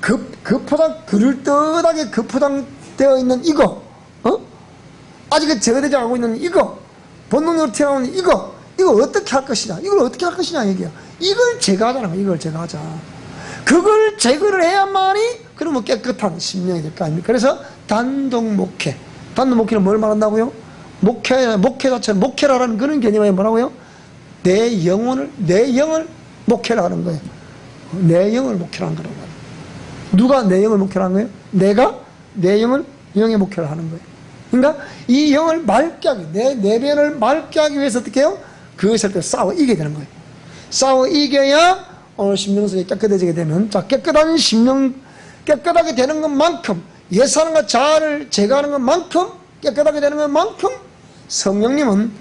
그릇듯하게 포장되어 있는 이거, 아직 제거되지 않고 있는 이거, 본능으로 튀어나오는 이거 어떻게 할 것이냐, 이걸 어떻게 할 것이냐, 얘기야. 이걸 제거하자는 거야, 이걸 제거하자. 그걸 제거를 해야만이, 그러면 깨끗한 심령이 될 거 아닙니까? 그래서 단독 목회. 단독 목회는 뭘 말한다고요? 목회 자체는 목회라는 그런 개념이 뭐라고요? 내 영을 목회를 하는 거예요. 내 영을 목회를 하는 거라고. 누가 내 영을 목회를 하는 거예요? 내가 내 영의 목회를 하는 거예요. 그러니까 이 영을 맑게 하기, 내 내면을 맑게 하기 위해서 어떻게 해요? 그것을 또 싸워 이겨야 되는 거예요. 싸워 이겨야 오늘 심령속이 깨끗해지게 되면, 자, 깨끗한 심령, 깨끗하게 되는 것만큼, 옛사람과 자아를 제거하는 것만큼, 깨끗하게 되는 것만큼, 성령님은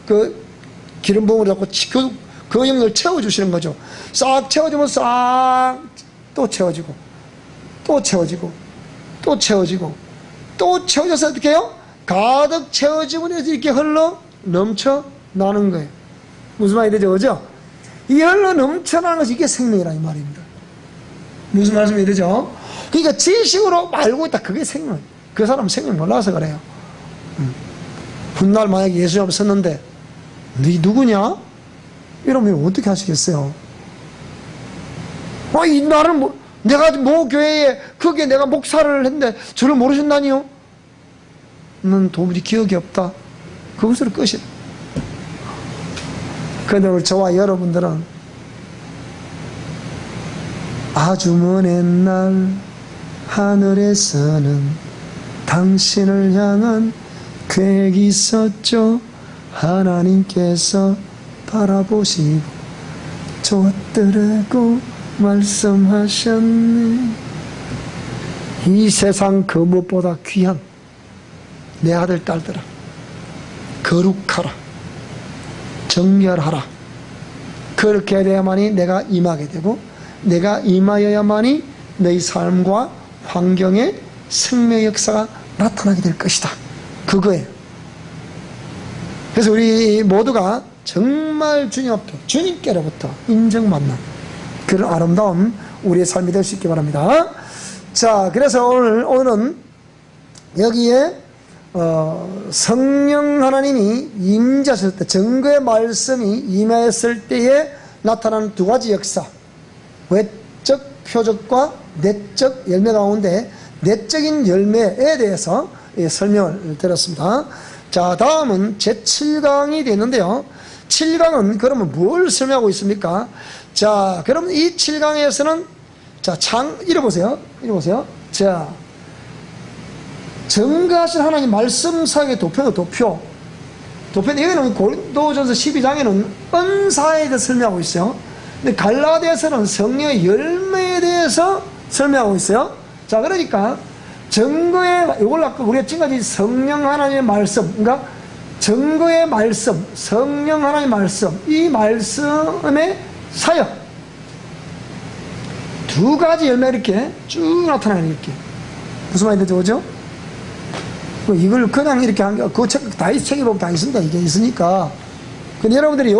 그 기름 부음을 잡고 그 영을 채워주시는 거죠. 싹 채워주면 싹 또 채워지고, 또 채워지고, 또 채워지고, 또 채워져서 어떻게 해요? 가득 채워지고 이렇게 흘러 넘쳐 나는 거예요. 무슨 말이 되죠? 그죠? 이 흘러 넘쳐나는 것이 이게 생명이라 이 말입니다. 무슨 말씀이 되죠? 그러니까 지식으로 알고 있다. 그게 생명. 그 사람은 생명 몰라서 그래요. 훗날 만약에 예수님 앞에 섰는데 너 누구냐? 이러면 어떻게 하시겠어요? 이 나를 내가 모 교회에 거기에 내가 목사를 했는데 저를 모르셨나니요? 넌 도무지 기억이 없다. 그것으로 끝이다. 그런데 오늘 저와 여러분들은 아주 먼 옛날 하늘에서는 당신을 향한 계획이 있었죠. 하나님께서 바라보시고 좋더라고 말씀하셨네. 이 세상 그 무엇보다 귀한 내 아들 딸들아, 거룩하라, 정결하라. 그렇게 돼야만이 내가 임하게 되고, 내가 임하여야만이 너희 삶과 환경에 생명의 역사가 나타나게 될 것이다. 그거예요. 그래서 우리 모두가 정말 주님 앞에, 주님께로부터 인정받는 그런 아름다운 우리의 삶이 될 수 있기 바랍니다. 자, 그래서 오늘은 여기에 성령 하나님이 임재하셨을 때, 증거의 말씀이 임하였을 때에 나타나는 두 가지 역사, 외적 표적과 내적 열매 가운데 내적인 열매에 대해서 설명을 드렸습니다. 자, 다음은 제7강이 되는데요. 7강은 그러면 뭘 설명하고 있습니까? 자, 그럼 이 7강에서는 자, 읽어보세요. 자, 증거하신 하나님 말씀 사역의 도표는 여기는 고린도전서 12장에는 은사에 대해서 설명하고 있어요. 근데 갈라디아서는 성령의 열매에 대해서 설명하고 있어요. 자, 그러니까 증거의, 이걸 아까 우리가 지금까지 성령 하나님의 말씀, 그러니까 증거의 말씀, 성령 하나님의 말씀, 이 말씀의 사역, 두 가지 열매 이렇게 쭉 나타나는, 이렇게. 무슨 말인지 그죠? 이걸 그냥 이렇게 한 게, 그 책, 책에 보면 다 있습니다. 이게 있으니까. 근데 여러분들이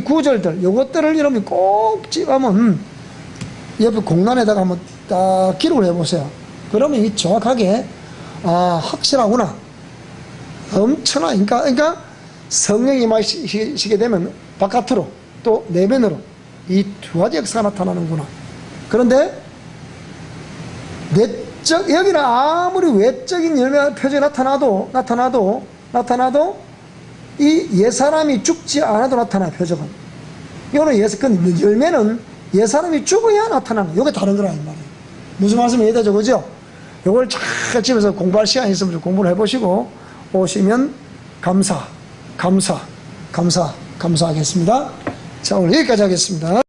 구절들, 요것들을 여러분이 꼭 집으면, 옆에 공란에다가 한번 딱 기록을 해보세요. 그러면 이 정확하게, 확실하구나. 엄청나. 그러니까 성령이 임하시게 되면 바깥으로 또 내면으로 이 두 가지 역사가 나타나는구나. 그런데 여기는 아무리 외적인 열매 표정이 나타나도 이 옛사람이 죽지 않아도 나타나요. 표적은. 이거는 그 열매는 옛사람이 죽어야 나타나는 거예요. 이게 다른 거라 이 말이에요. 무슨 말씀이 이해되죠? 그죠? 이걸 잘 집에서 공부할 시간이 있으면 좀 공부를 해보시고 오시면 감사하겠습니다. 자, 오늘 여기까지 하겠습니다.